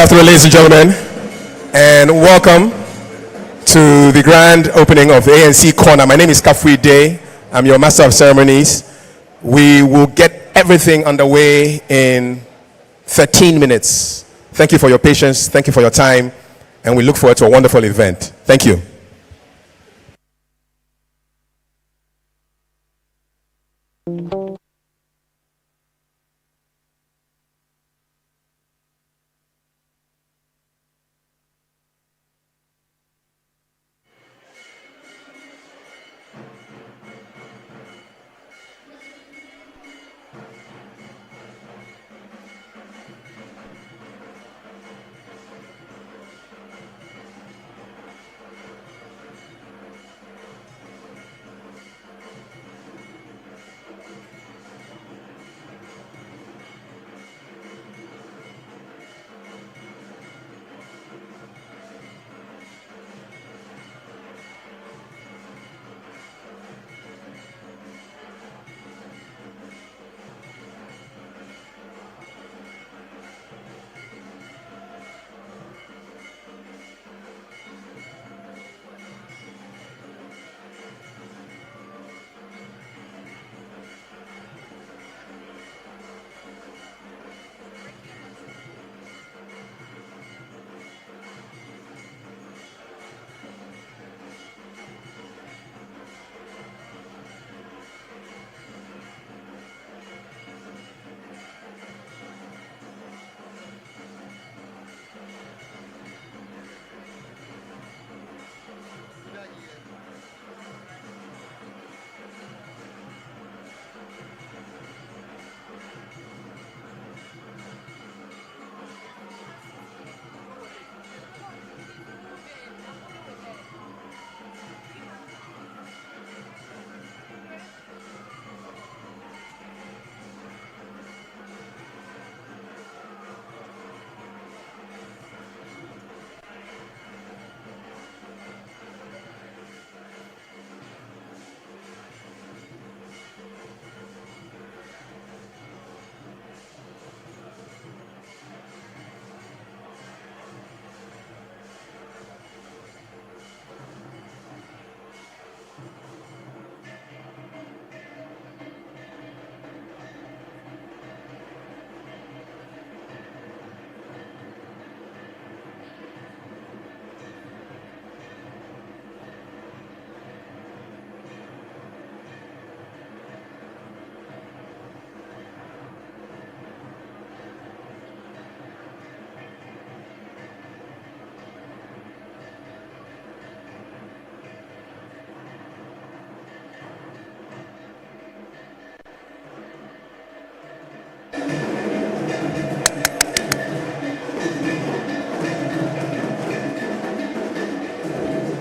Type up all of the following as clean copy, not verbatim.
afternoon, ladies and gentlemen, and welcome to the grand opening of the ANC Corner. My name is Kafui Day. I'm your Master of Ceremonies. We will get everything underway in 13 minutes. Thank you for your patience. Thank you for your time. And we look forward to a wonderful event. Thank you.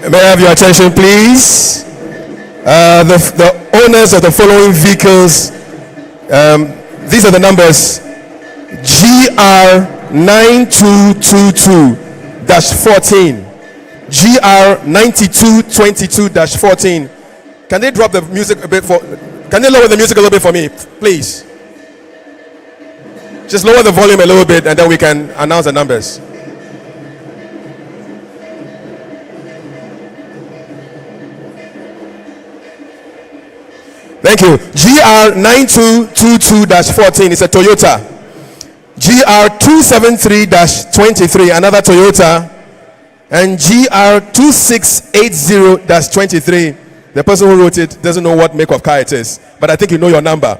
May I have your attention, please? The owners of the following vehicles, these are the numbers: GR9222-14, GR9222-14. Can they drop the music a bit can they lower the music a little bit for me, please? Just lower the volume a little bit and then we can announce the numbers. Thank you. GR9222-14 is a Toyota. GR273-23, another Toyota. And GR2680-23. The person who wrote it doesn't know what make of car it is, but I think you know your number.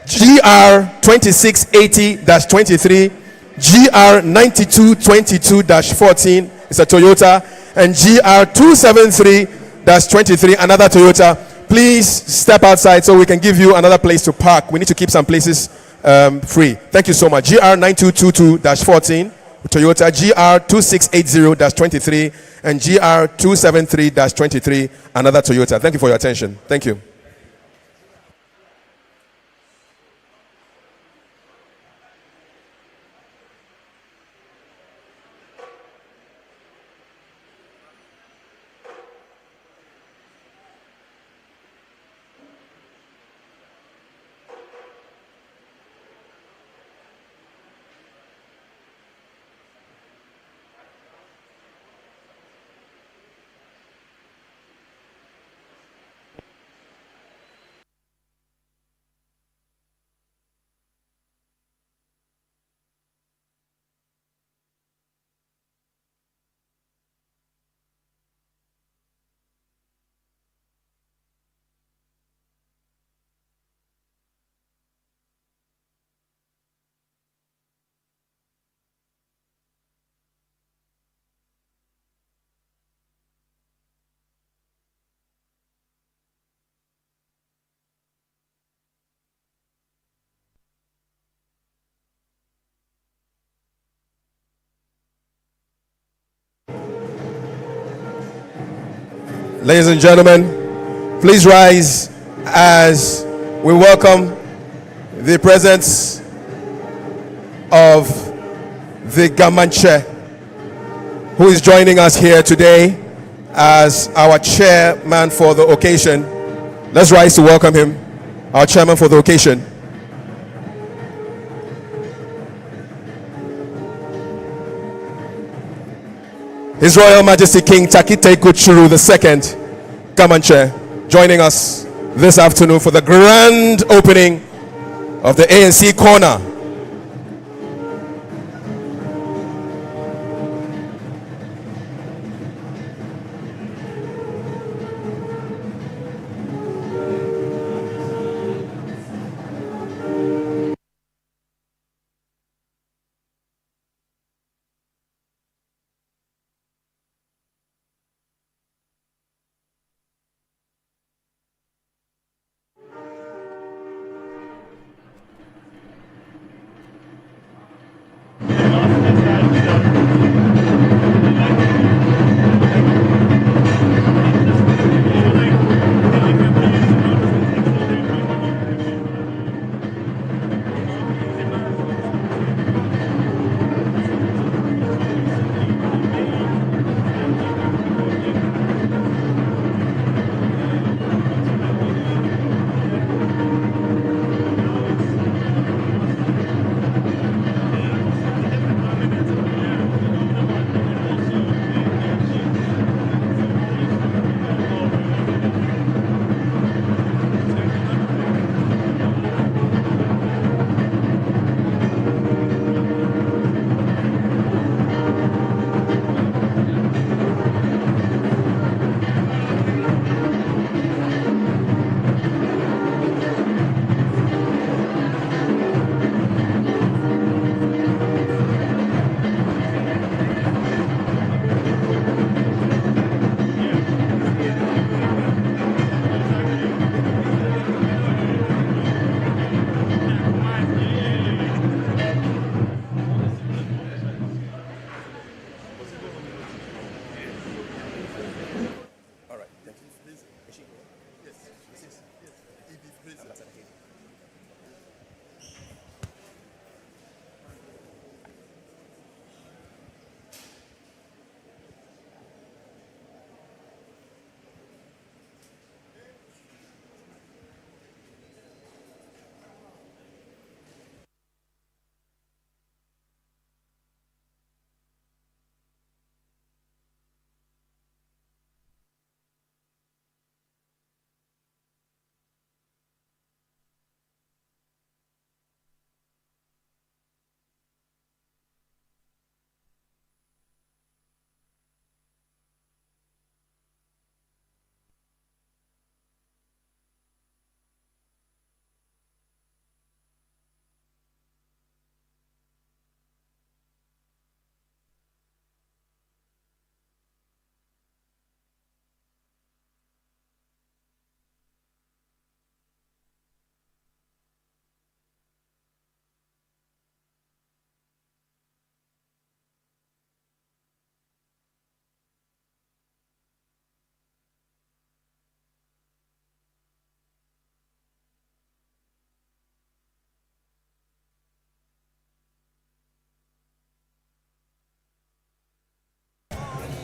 GR2680-23, GR9222-14 is a Toyota, and GR273-23, another Toyota. Please step outside so we can give you another place to park. We need to keep some places free. Thank you so much. GR9222-14, Toyota, GR2680-23, and GR273-23, another Toyota. Thank you for your attention. Thank you. Ladies and gentlemen, please rise as we welcome the presence of the Gamanche, who is joining us here today as our chairman for the occasion. Let's rise to welcome him, our chairman for the occasion. His Royal Majesty King Takite Kuchuru II Gamanche, joining us this afternoon for the grand opening of the ANC Corner.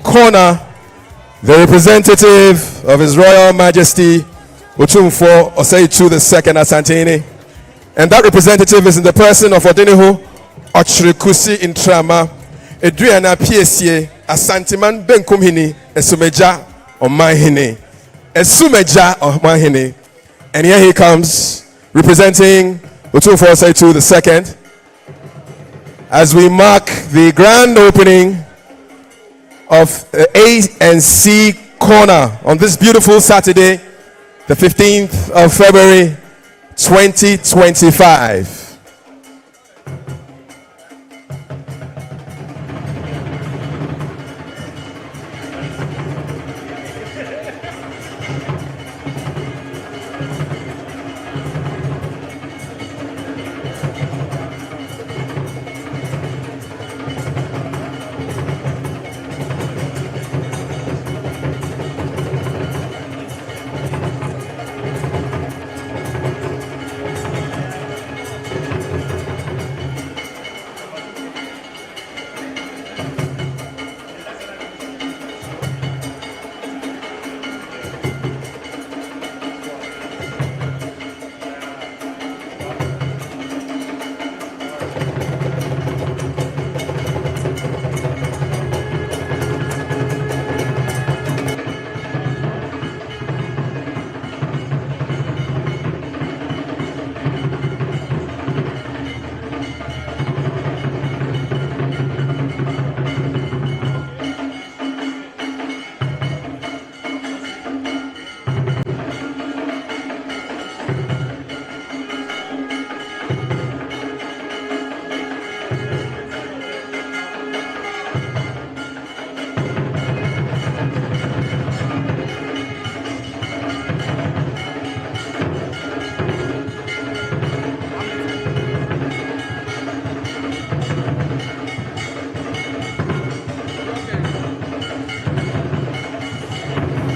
Corner, the representative of His Royal Majesty Opemsuo Osei-Tuo II Asantehene, and that representative is in the person of Odeniho Ochrekusi Intrama Eduana Piesie Asantiman Benkumhini Esumeja Omanhene Esumeja Omanhene, and here he comes representing Opemsuo Osei-Tuo II as we mark the grand opening of ANC Corner on this beautiful Saturday, the 15th of February 2025.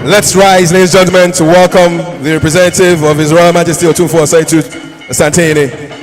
Let's rise, ladies and gentlemen, to welcome the representative of His Royal Majesty Otumfuo Osei Asantehene.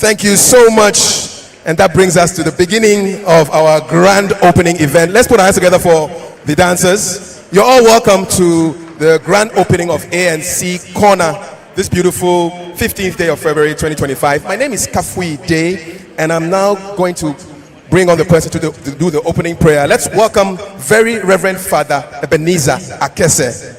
Thank you so much. And that brings us to the beginning of our grand opening event. Let's put our hands together for the dancers. You're all welcome to the grand opening of ANC Corner this beautiful 15th day of February 2025. My name is Kafui Day, and I'm now going to bring on the person to do the opening prayer. Let's welcome Very Reverend Father Ebenezer Akese.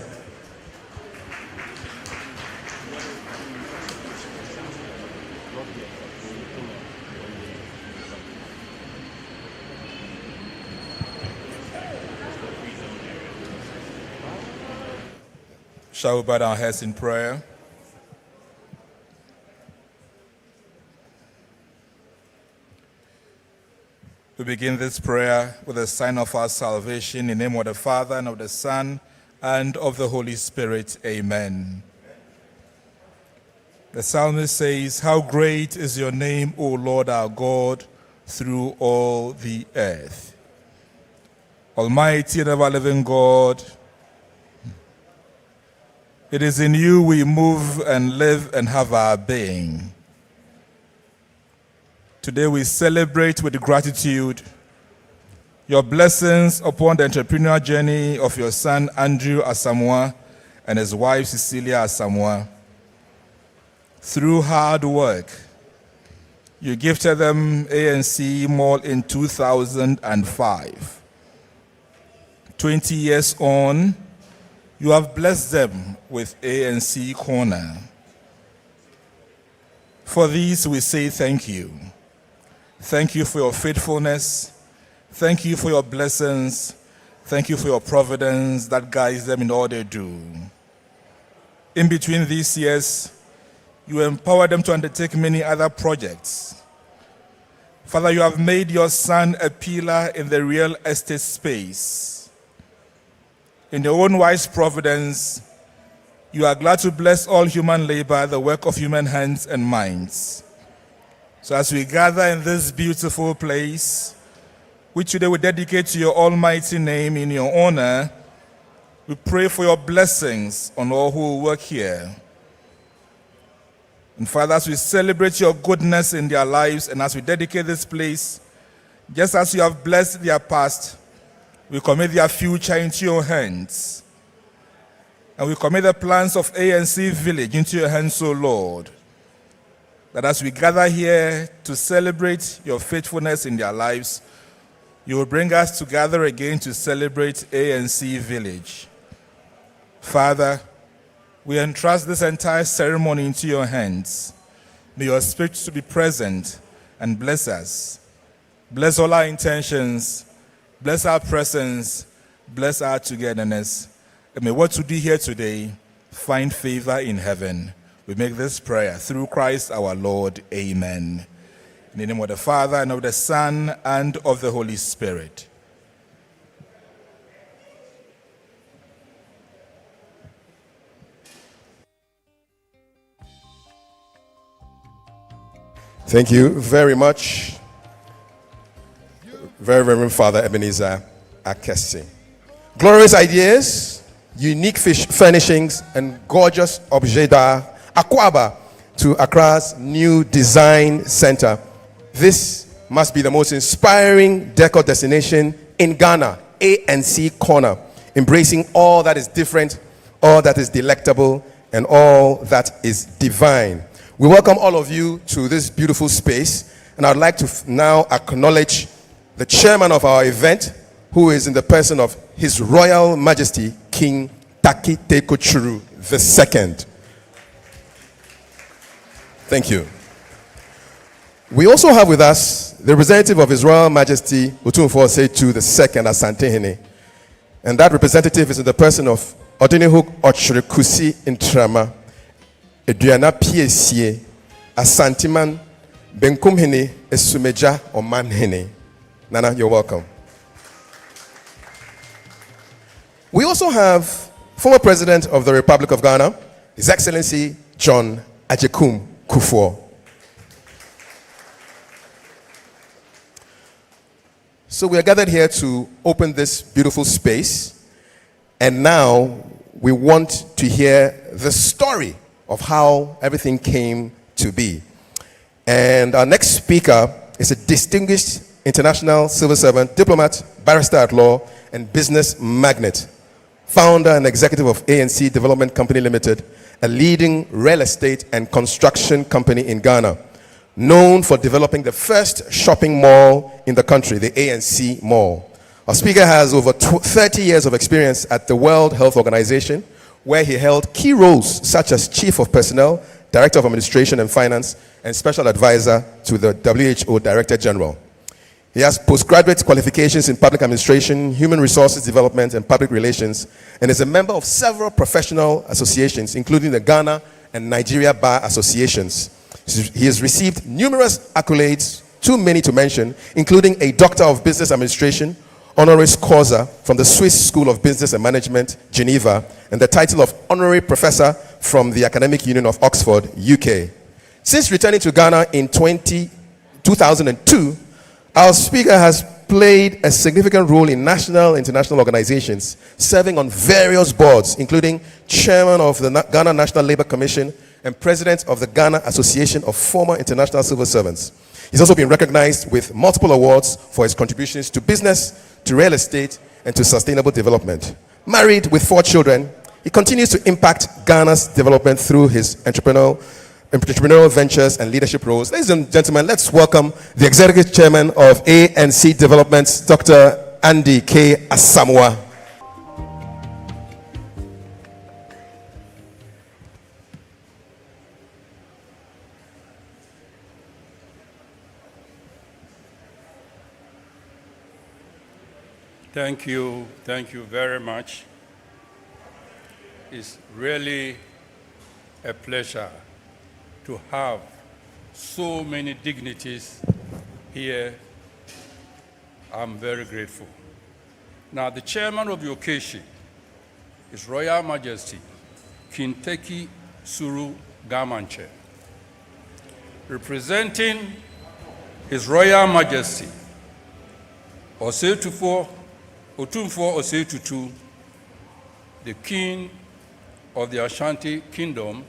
Shall we bow our heads in prayer? We begin this prayer with a sign of our salvation in the name of the Father, and of the Son, and of the Holy Spirit. Amen. The psalmist says, "How great is your name, O Lord our God, through all the earth." Almighty and ever-living God, it is in you we move and live and have our being. Today we celebrate with gratitude your blessings upon the entrepreneurial journey of your son Andrew Asamoah and his wife Cecilia Asamoah. Through hard work, you gifted them ANC Mall in 2005. 20 years on, you have blessed them with ANC Corner. For these we say thank you. Thank you for your faithfulness. Thank you for your blessings. Thank you for your providence that guides them in all they do. In between these years, you empower them to undertake many other projects. Father, you have made your son a pillar in the real estate space. In your own wise providence, you are glad to bless all human labor, the work of human hands and minds. So as we gather in this beautiful place, which today we dedicate to your almighty name in your honor, we pray for your blessings on all who work here. And Father, as we celebrate your goodness in their lives and as we dedicate this place, just as you have blessed their past, we commit their future into your hands. And we commit the plans of ANC Village into your hands, O Lord. That as we gather here to celebrate your faithfulness in their lives, you will bring us together again to celebrate ANC Village. Father, we entrust this entire ceremony into your hands. May your Spirit to be present and bless us. Bless all our intentions. Bless our presence, bless our togetherness, and may what we do here today find favor in heaven. We make this prayer through Christ our Lord. Amen. In the name of the Father, and of the Son, and of the Holy Spirit. Thank you very much, Very Reverend Father Ebenezer Akese. Glorious ideas, unique furnishings, and gorgeous objets d'art, Akwaba to Accra's new design center. This must be the most inspiring decor destination in Ghana, ANC Corner, embracing all that is different, all that is delectable, and all that is divine. We welcome all of you to this beautiful space, and I'd like to now acknowledge the chairman of our event, who is in the person of His Royal Majesty King Taki Tekochuru II. Thank you. We also have with us the representative of His Royal Majesty Otumfuo Osei II Asantehene, and that representative is in the person of Odinihuk Ochrekusi Intrama, Eduana Piesie, Asantiman Benkumhene Esumeja Omanhene. Nana, you're welcome. We also have former President of the Republic of Ghana, His Excellency John Ajekum Kufuor. So we are gathered here to open this beautiful space, and now we want to hear the story of how everything came to be. And our next speaker is a distinguished international civil servant, diplomat, barrister at law, and business magnate, founder and executive of ANC Development Company Limited, a leading real estate and construction company in Ghana, known for developing the first shopping mall in the country, the ANC Mall. Our speaker has over 30 years of experience at the World Health Organization, where he held key roles such as Chief of Personnel, Director of Administration and Finance, and Special Advisor to the WHO Director General. He has postgraduate qualifications in public administration, human resources development, and public relations, and is a member of several professional associations, including the Ghana and Nigeria Bar Associations. He has received numerous accolades, too many to mention, including a Doctor of Business Administration, honoris causa from the Swiss School of Business and Management, Geneva, and the title of Honorary Professor from the Academic Union of Oxford, UK. Since returning to Ghana in 2002, our speaker has played a significant role in national and international organizations, serving on various boards, including Chairman of the Ghana National Labour Commission and President of the Ghana Association of Former International Civil Servants. He's also been recognized with multiple awards for his contributions to business, to real estate, and to sustainable development. Married with 4 children, he continues to impact Ghana's development through his entrepreneurial ventures and leadership roles. Ladies and gentlemen, let's welcome the Executive Chairman of ANC Development, Dr. Andy K. Asamoah. Thank you very much. It's really a pleasure to have so many dignities here. I'm very grateful. Now, the chairman of the occasion is Royal Majesty Kinteki Suru Gamanche. Representing His Royal Majesty Otumfuo Osei-Tutu, the King of the Ashanti Kingdom,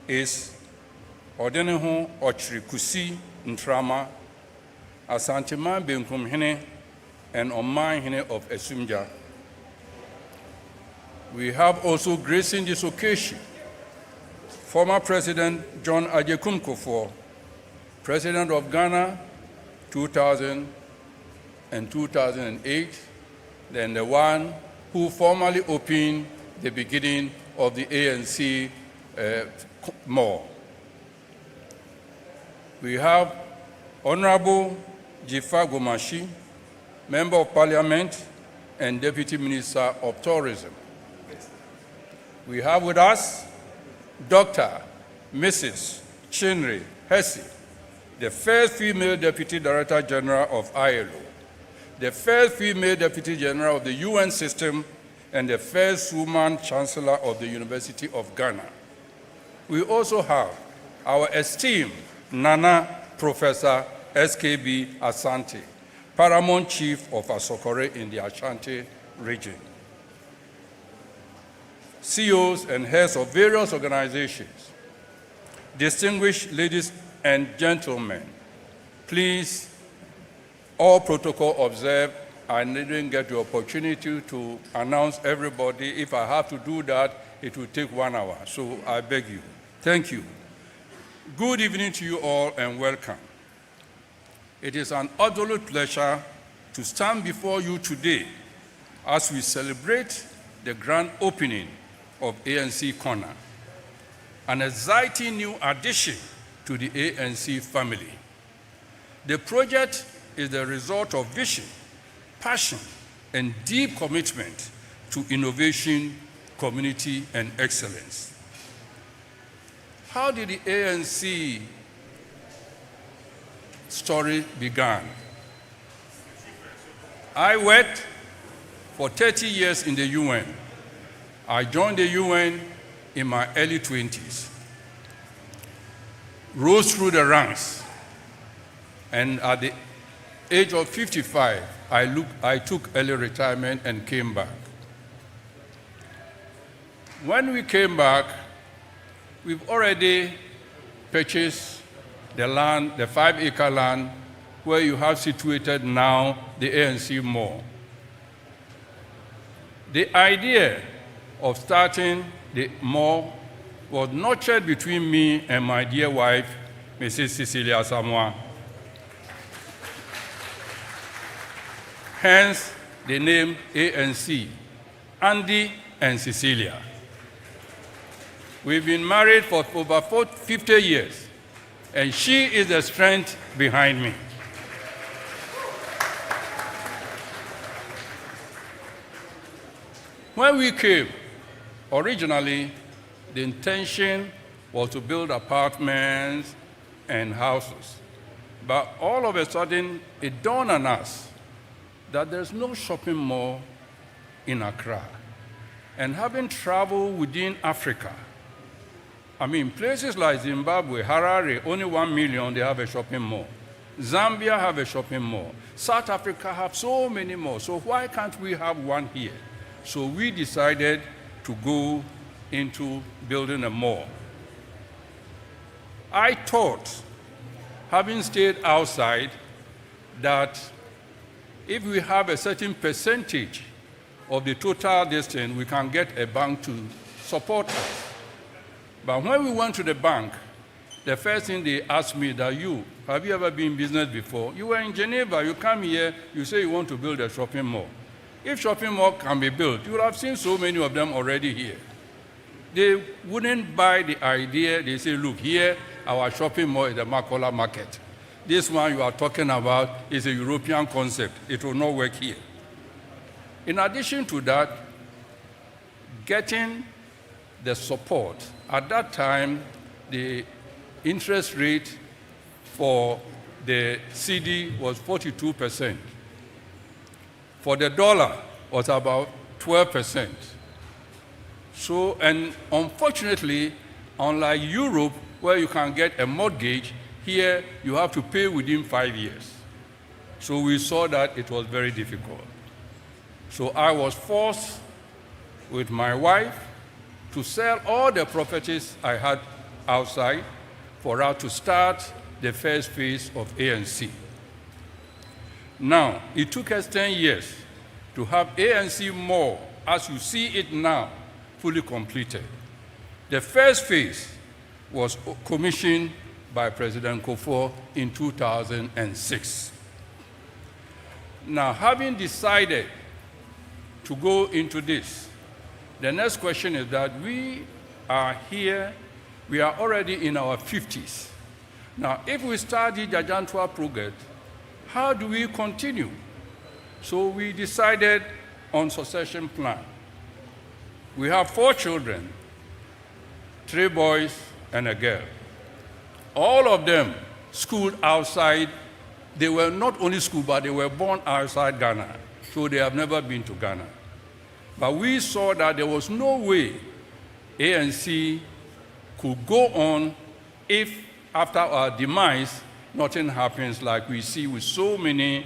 is Odeneho Ochirikusi Ntrama, Asanteman Benkum Hene, and Oman Hene of Esumja. We have also gracing this occasion former President John Ajekum Kufuor, President of Ghana 2000 and 2008, then the one who formally opened the beginning of the ANC Mall. We have Honorable Jifa Gomashi, Member of Parliament and Deputy Minister of Tourism. We have with us Dr. Mrs. Chinri Hesse, the first female Deputy Director General of ILO, the first female Deputy General of the UN system, and the first woman Chancellor of the University of Ghana. We also have our esteemed Nana Professor SKB Asante, Paramount Chief of Asokore in the Ashanti region. CEOs and heads of various organizations, distinguished ladies and gentlemen, please, all protocol observed. I didn't get the opportunity to announce everybody. If I have to do that, it will take 1 hour. So I beg you. Thank you. Good evening to you all and welcome. It is an absolute pleasure to stand before you today as we celebrate the grand opening of ANC Corner, an exciting new addition to the ANC family. The project is the result of vision, passion, and deep commitment to innovation, community, and excellence. How did the ANC story begin? I worked for 30 years in the UN. I joined the UN in my early 20s, rose through the ranks, and at the age of 55, I took early retirement and came back. When we came back, we've already purchased the land, the 5-acre land, where you have situated now the ANC Mall. The idea of starting the mall was nurtured between me and my dear wife, Mrs. Cecilia Samoa. Hence the name ANC, Andy and Cecilia. We've been married for over 50 years, and she is the strength behind me. When we came, originally, the intention was to build apartments and houses. But all of a sudden, it dawned on us that there's no shopping mall in Accra. And having traveled within Africa, I mean, places like Zimbabwe, Harare, only 1 million, they have a shopping mall. Zambia have a shopping mall. South Africa have so many more. So why can't we have one here? So we decided to go into building a mall. I thought, having stayed outside, that if we have a certain percentage of the total distance, we can get a bank to support us. But when we went to the bank, the first thing they asked me that have you ever been in business before? You were in Geneva, you come here, you say you want to build a shopping mall. If shopping mall can be built, you will have seen so many of them already here. They wouldn't buy the idea. They say, look, here, our shopping mall is the Makola market. This one you are talking about is a European concept. It will not work here. In addition to that, getting the support. At that time, the interest rate for the CD was 42%. For the dollar was about 12%. So, and unfortunately, unlike Europe, where you can get a mortgage, here you have to pay within 5 years. So we saw that it was very difficult. So I was forced with my wife to sell all the properties I had outside for us to start the first phase of ANC. Now, it took us 10 years to have ANC Mall, as you see it now, fully completed. The first phase was commissioned by President Kufuor in 2006. Now, having decided to go into this, the next question is that we are here, we are already in our 50s. Now, if we start the Jajantua project, how do we continue? So we decided on succession plan. We have 4 children, 3 boys and a girl. All of them schooled outside. They were not only schooled, but they were born outside Ghana, so they have never been to Ghana. But we saw that there was no way ANC could go on if after our demise, nothing happens like we see with so many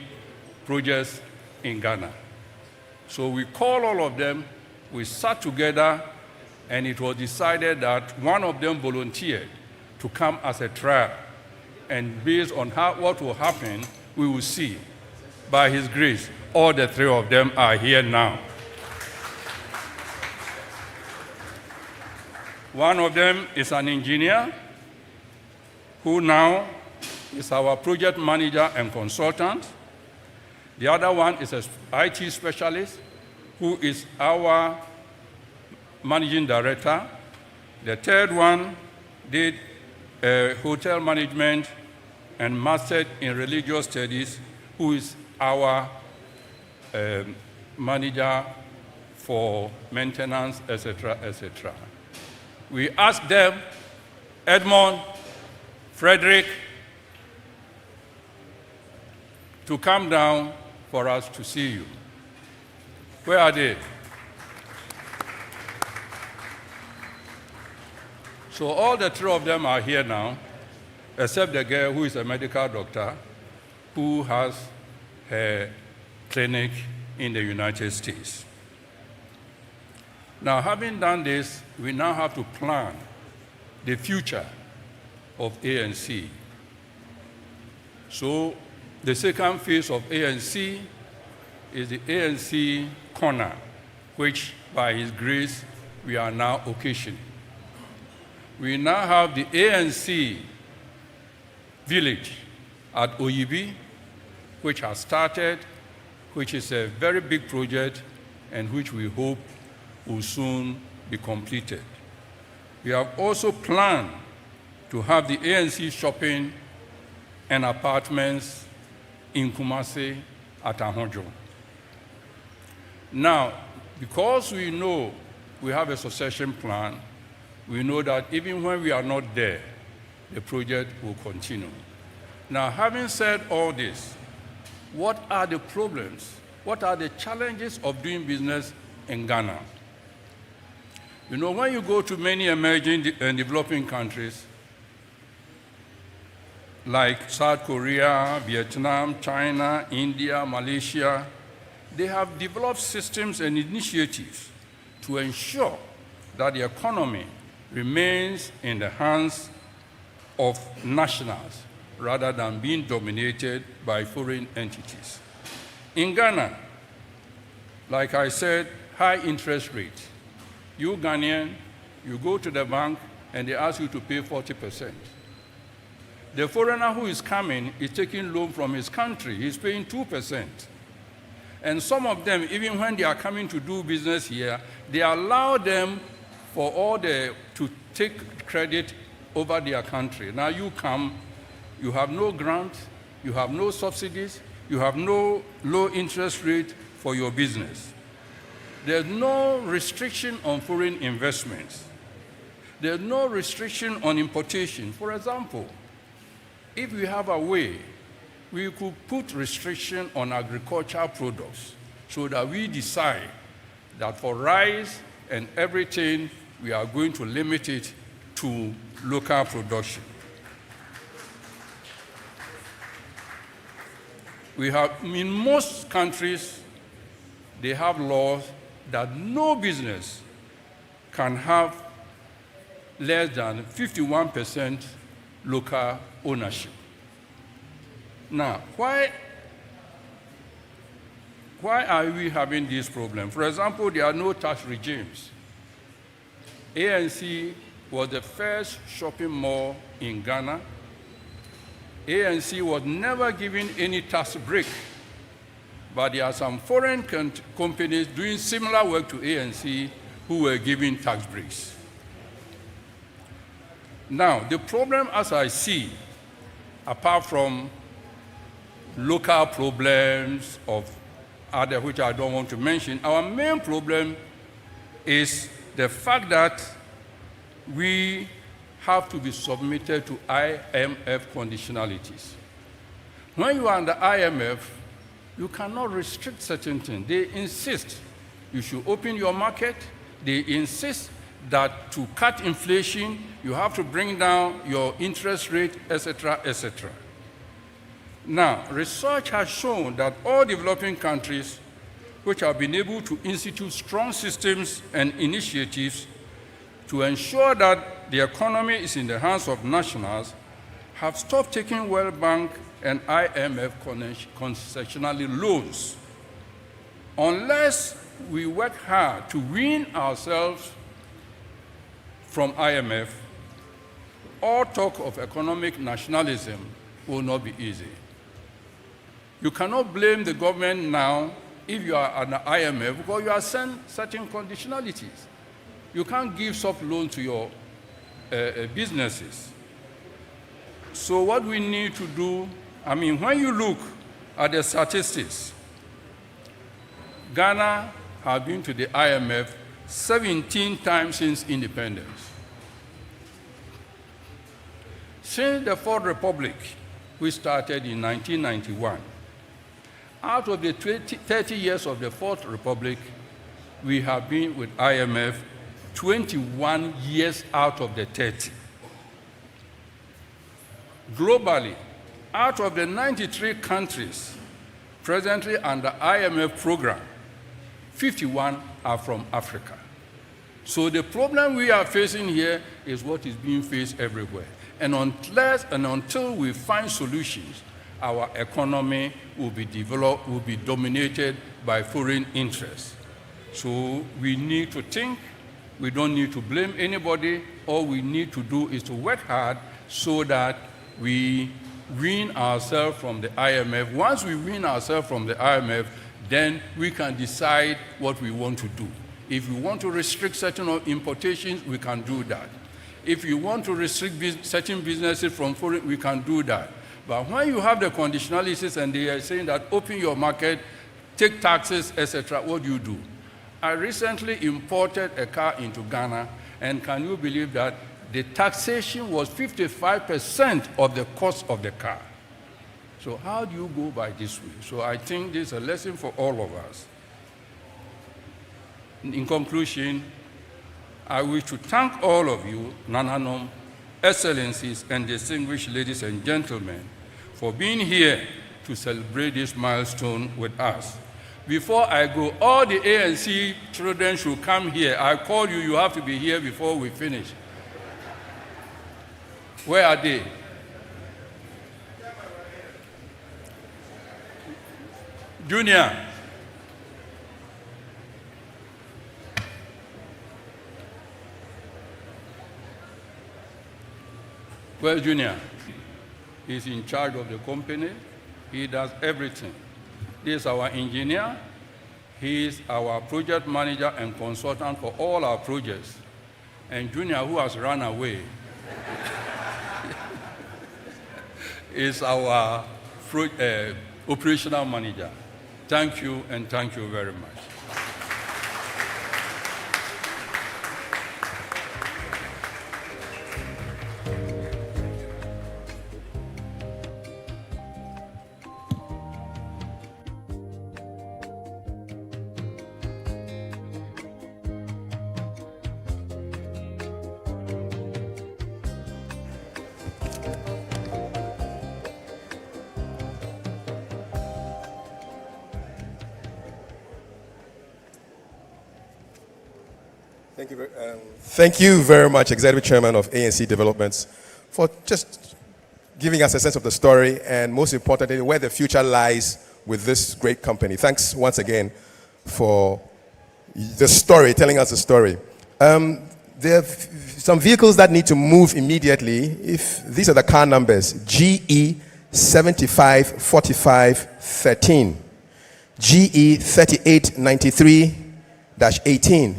projects in Ghana. So we called all of them, we sat together, and it was decided that one of them volunteered to come as a trial. And based on what will happen, we will see. By his grace, all the 3 of them are here now. One of them is an engineer who now is our project manager and consultant. The other one is an IT specialist who is our managing director. The third one did hotel management and mastered in religious studies, who is our manager for maintenance, etc., etc. We asked them, Edmond, Frederick, to come down for us to see you. Where are they? So all the 3 of them are here now, except the girl who is a medical doctor who has her clinic in the United States. Now, having done this, we now have to plan the future of ANC. So the second phase of ANC is the ANC corner, which by His grace we are now occasioning. We now have the ANC village at Oyibi, which has started, which is a very big project and which we hope will soon be completed. We have also planned to have the ANC shopping and apartments in Kumasi at Ahonjo. Now, because we know we have a succession plan, we know that even when we are not there, the project will continue. Now, having said all this, what are the problems? What are the challenges of doing business in Ghana? You know, when you go to many emerging and developing countries, like South Korea, Vietnam, China, India, Malaysia, they have developed systems and initiatives to ensure that the economy remains in the hands of nationals rather than being dominated by foreign entities. In Ghana, like I said, high interest rate. You Ghanaian, you go to the bank and they ask you to pay 40%. The foreigner who is coming is taking loan from his country. He's paying 2%. And some of them, even when they are coming to do business here, they allow them to take credit over their country. Now you come, you have no grant, you have no subsidies, you have no low interest rate for your business. There's no restriction on foreign investments. There's no restriction on importation. For example, if we have a way, we could put restriction on agricultural products so that we decide that for rice and everything, we are going to limit it to local production. We have, in most countries, they have laws that no business can have less than 51% local ownership. Now, why are we having this problem? For example, there are no tax regimes. ANC was the first shopping mall in Ghana. ANC was never given any tax break, but there are some foreign companies doing similar work to ANC who were given tax breaks. Now, the problem as I see, apart from local problems of other which I don't want to mention, our main problem is the fact that we have to be submitted to IMF conditionalities. When you are under IMF, you cannot restrict certain things. They insist you should open your market. They insist that to cut inflation, you have to bring down your interest rate, etc., etc. Now, research has shown that all developing countries which have been able to institute strong systems and initiatives to ensure that the economy is in the hands of nationals have stopped taking World Bank and IMF concessionally loans. Unless we work hard to wean ourselves from IMF, all talk of economic nationalism will not be easy. You cannot blame the government now if you are an IMF because you are sent certain conditionalities. You can't give soft loans to your businesses. So what we need to do, when you look at the statistics, Ghana has been to the IMF 17 times since independence. Since the Fourth Republic, which started in 1991, out of the 30 years of the Fourth Republic, we have been with IMF 21 years out of the 30. Globally, out of the 93 countries presently under IMF program, 51 are from Africa. So the problem we are facing here is what is being faced everywhere. And until we find solutions, our economy will be developed, will be dominated by foreign interests. So we need to think. We don't need to blame anybody. All we need to do is to work hard so that we wean ourselves from the IMF. Once we wean ourselves from the IMF, then we can decide what we want to do. If we want to restrict certain importations, we can do that. If you want to restrict certain businesses from foreign, we can do that. But when you have the conditionalities and they are saying that open your market, take taxes, etc., what do? I recently imported a car into Ghana, and can you believe that the taxation was 55% of the cost of the car? So how do you go by this way? So I think this is a lesson for all of us. In conclusion, I wish to thank all of you, Nananom, Excellencies, and distinguished ladies and gentlemen, for being here to celebrate this milestone with us. Before I go, all the ANC children should come here. I call you, you have to be here before we finish. Where are they? Junior. Where's Junior? He's in charge of the company. He does everything. This is our engineer. He is our project manager and consultant for all our projects. And Junior, who has run away, is our operational manager. Thank you, and thank you very much. Thank you very much, Executive Chairman of ANC Developments, for just giving us a sense of the story and, most importantly, where the future lies with this great company. Thanks once again for the story, telling us the story. There are some vehicles that need to move immediately. If these are the car numbers: GE 754513, GE 3893-18,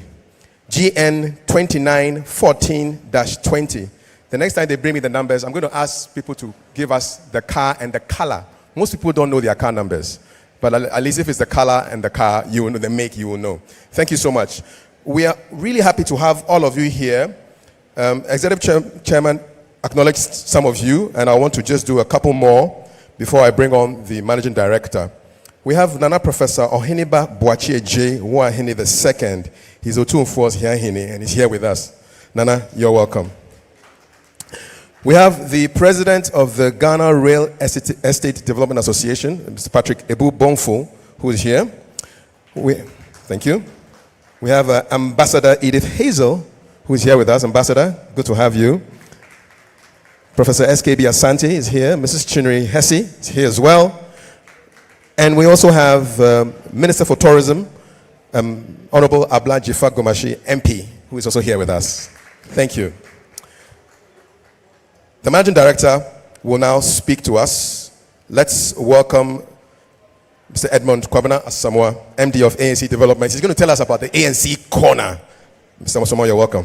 GN 2914-20. The next time they bring me the numbers, I'm going to ask people to give us the car and the color. Most people don't know their car numbers, but at least if it's the color and the car, you will know, the make, you will know. Thank you so much. We are really happy to have all of you here. Executive Chairman acknowledged some of you, and I want to just do a couple more before I bring on the Managing Director. We have Nana Professor Oheniba Boachie J. Ouahene II. He's Otumfuo's Hiahene, and he's here with us. Nana, you're welcome. We have the President of the Ghana Rail Estate Development Association, Mr. Patrick Ebu Bonfo, who is here. Thank you. We have Ambassador Edith Hazel, who is here with us. Ambassador, good to have you. Professor SKB Asante is here. Mrs. Chinri Hesse is here as well. And we also have Minister for Tourism, Honorable Abla Jifa Gomashi, MP, who is also here with us. Thank you. The Managing Director will now speak to us. Let's welcome Mr. Edmond Kwabena Asamoah, MD of ANC Development. He's going to tell us about the ANC Corner. Mr. Asamoah, you're welcome.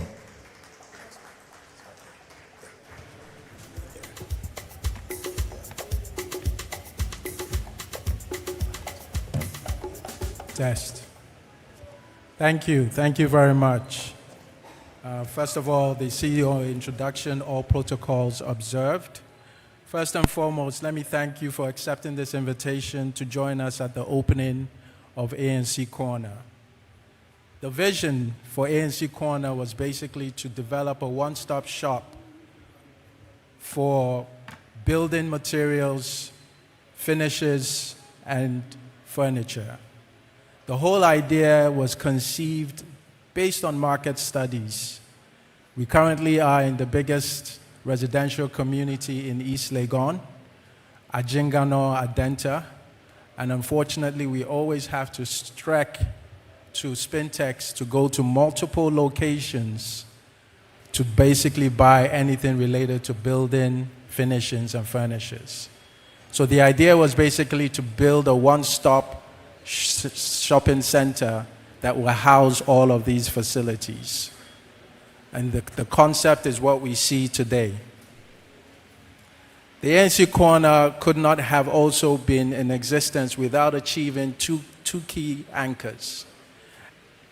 Test. Thank you very much. First of all, the CEO introduction, all protocols observed. First and foremost, let me thank you for accepting this invitation to join us at the opening of ANC Corner. The vision for ANC Corner was basically to develop a one-stop shop for building materials, finishes, and furniture. The whole idea was conceived based on market studies. We currently are in the biggest residential community in East Legon, Ajingano, Adenta, and unfortunately we always have to trek to Spintex to go to multiple locations to basically buy anything related to building, finishings, and furnishings. So the idea was basically to build a one-stop shopping center that will house all of these facilities. And the concept is what we see today. The ANC Corner could not have also been in existence without achieving two key anchors.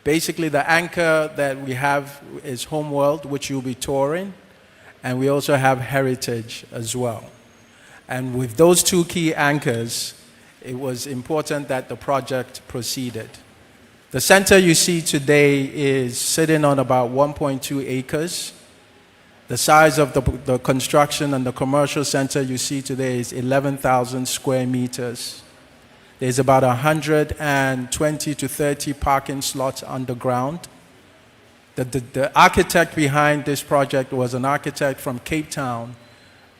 Basically, the anchor that we have is Homeworld, which you'll be touring, and we also have Heritage as well. And with those two key anchors, it was important that the project proceeded. The center you see today is sitting on about 1.2 acres. The size of the construction and the commercial center you see today is 11,000 square meters. There's about 120 to 30 parking slots underground. The architect behind this project was an architect from Cape Town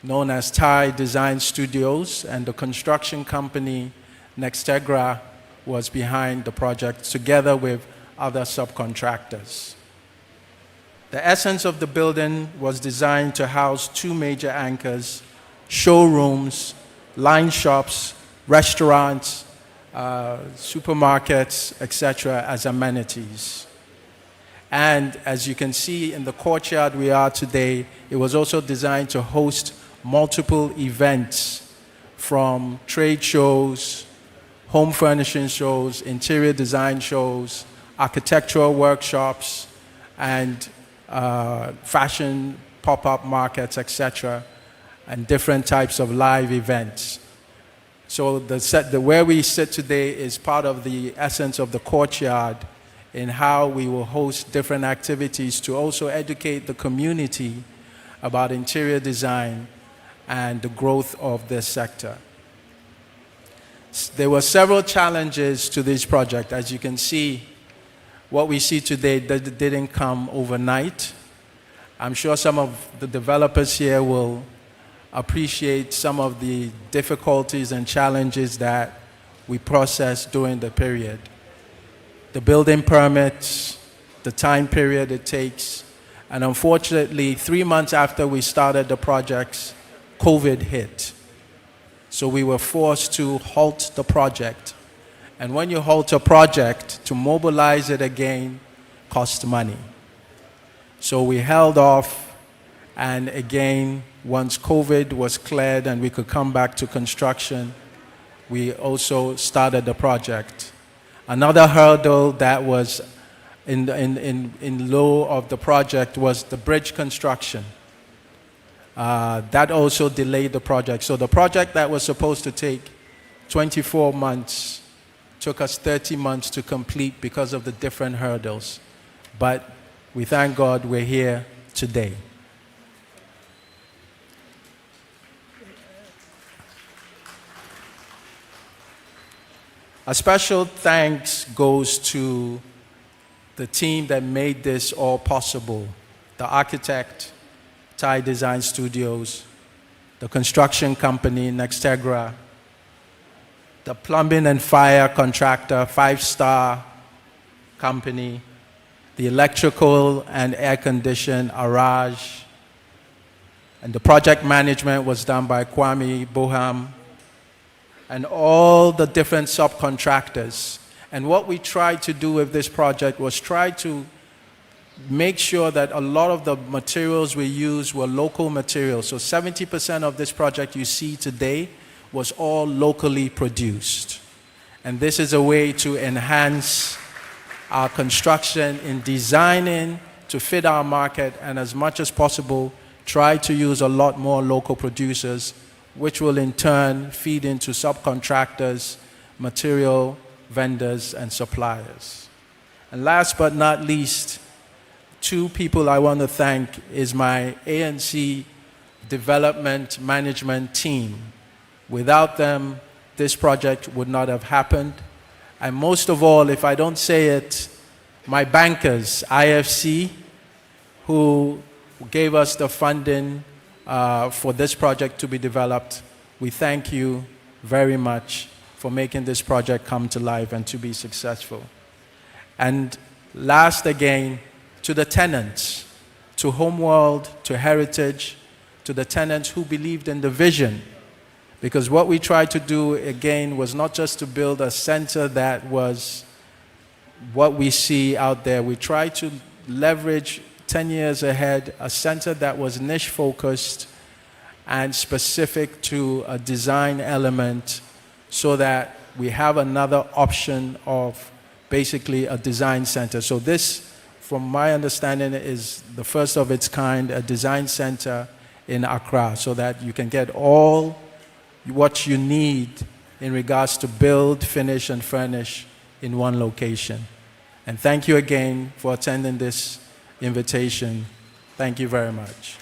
known as Thai Design Studios, and the construction company Accra was behind the project together with other subcontractors. The essence of the building was designed to house two major anchors: showrooms, line shops, restaurants, supermarkets, etc., as amenities. And as you can see in the courtyard we are today, it was also designed to host multiple events, from trade shows, home furnishing shows, interior design shows, architectural workshops, and fashion pop-up markets, etc., and different types of live events. So where we sit today is part of the essence of the courtyard in how we will host different activities to also educate the community about interior design and the growth of this sector. There were several challenges to this project. As you can see, what we see today didn't come overnight. I'm sure some of the developers here will appreciate some of the difficulties and challenges that we processed during the period. The building permits, the time period it takes, and unfortunately, 3 months after we started the projects, COVID hit. So we were forced to halt the project. And when you halt a project, to mobilize it again costs money. So we held off, and again, once COVID was cleared and we could come back to construction, we also started the project. Another hurdle that was in low of the project was the bridge construction. That also delayed the project. So the project that was supposed to take 24 months took us 30 months to complete because of the different hurdles. But we thank God we're here today. A special thanks goes to the team that made this all possible: the architect, Thai Design Studios, the construction company, Nextegra, the plumbing and fire contractor, 5-Star Company, the electrical and air condition, Araj, and the project management was done by Kwame Boham, and all the different subcontractors. And what we tried to do with this project was try to make sure that a lot of the materials we used were local materials. So 70% of this project you see today was all locally produced. And this is a way to enhance our construction in designing to fit our market, and as much as possible, try to use a lot more local producers, which will in turn feed into subcontractors, material vendors, and suppliers. And last but not least, two people I want to thank is my ANC development management team. Without them, this project would not have happened. And most of all, if I don't say it, my bankers, IFC, who gave us the funding for this project to be developed. we thank you very much for making this project come to life and to be successful. And last again, to the tenants, to Homeworld, to Heritage, to the tenants who believed in the vision. Because what we tried to do, again, was not just to build a center that was what we see out there. We tried to leverage 10 years ahead a center that was niche-focused and specific to a design element so that we have another option of basically a design center. So this, from my understanding, is the first of its kind, a design center in Accra, so that you can get all what you need in regards to build, finish, and furnish in one location. And thank you again for attending this invitation. Thank you very much.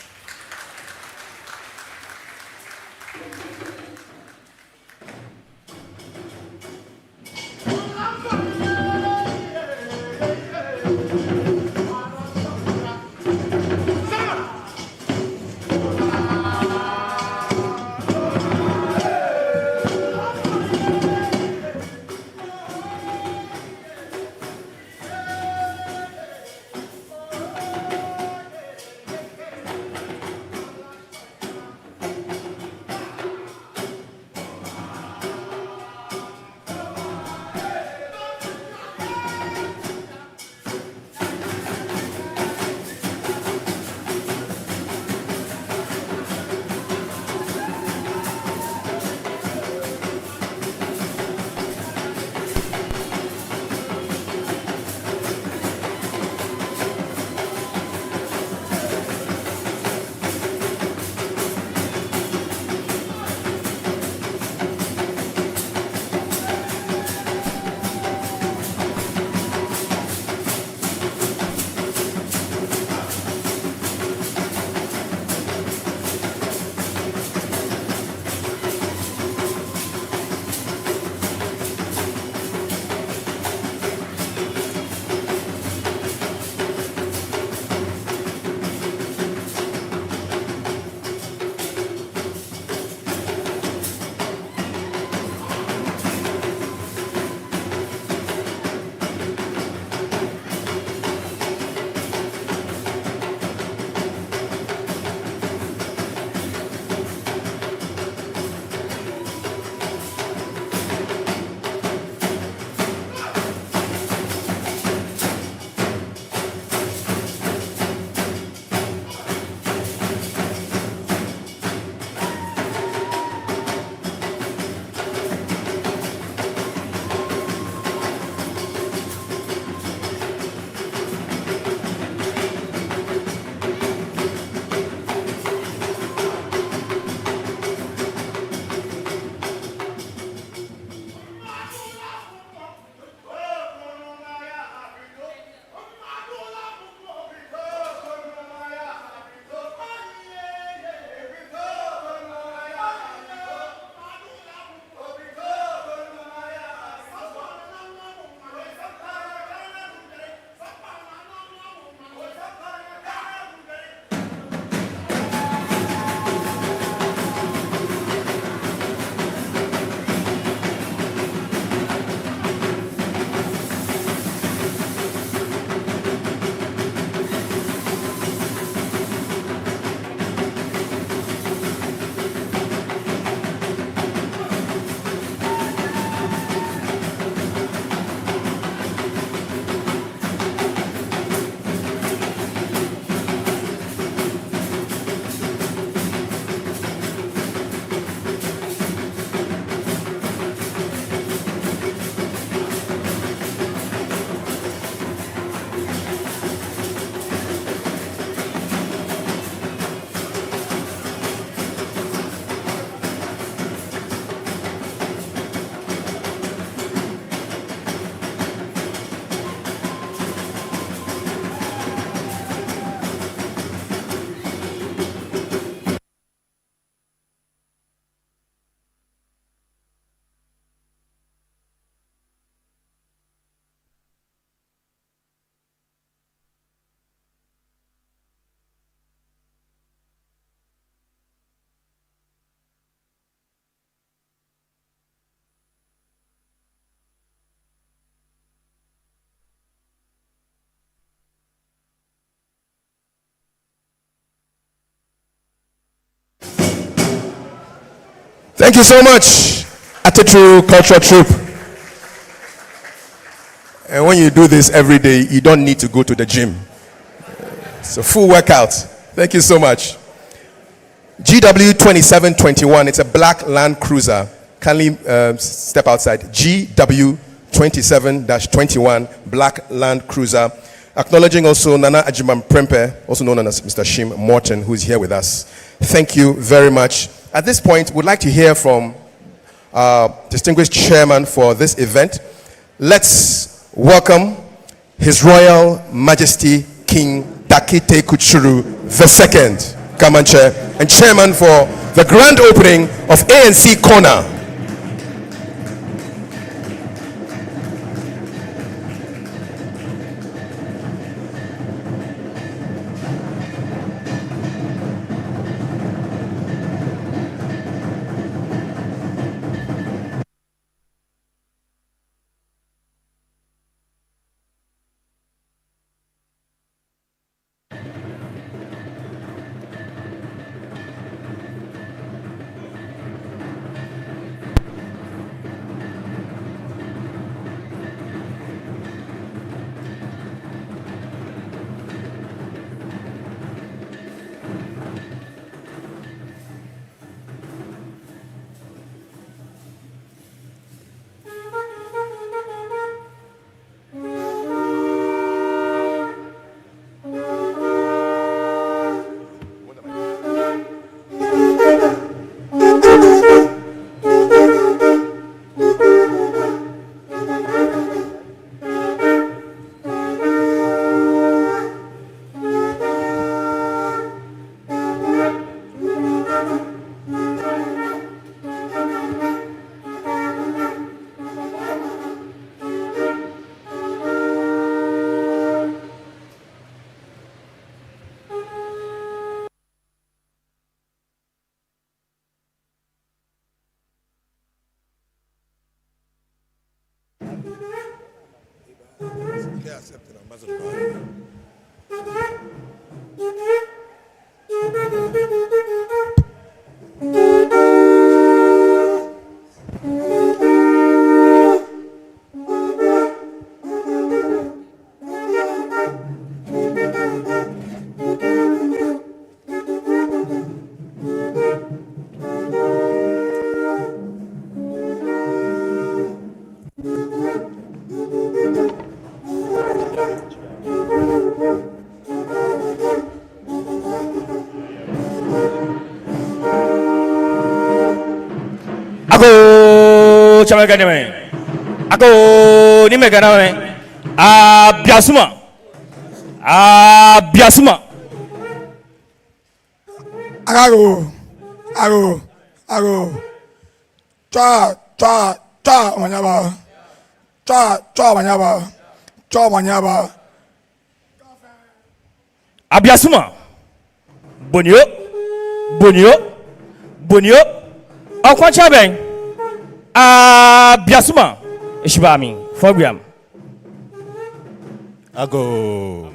Thank you so much, Atetru Cultural Troupe. And when you do this every day, you don't need to go to the gym. It's a full workout. Thank you so much. GW 2721, it's a black Land Cruiser. Kindly step outside. GW 27-21, black Land Cruiser. Acknowledging also Nana Ajiman Prempe, also known as Mr. Shim Morton, who is here with us. Thank you very much. At this point, we'd like to hear from distinguished chairman for this event. Let's welcome His Royal Majesty King Dakite Kuchuru II, Kamanche, and chairman for the grand opening of ANC Corner. Ako chama kademe. Ako ni me kaname. Biasuma. Biasuma. Ago. Cha manyaba. Biasuma. Bonio. Okwacha ben. Biasuma. Ishibami. Fobiam. Ago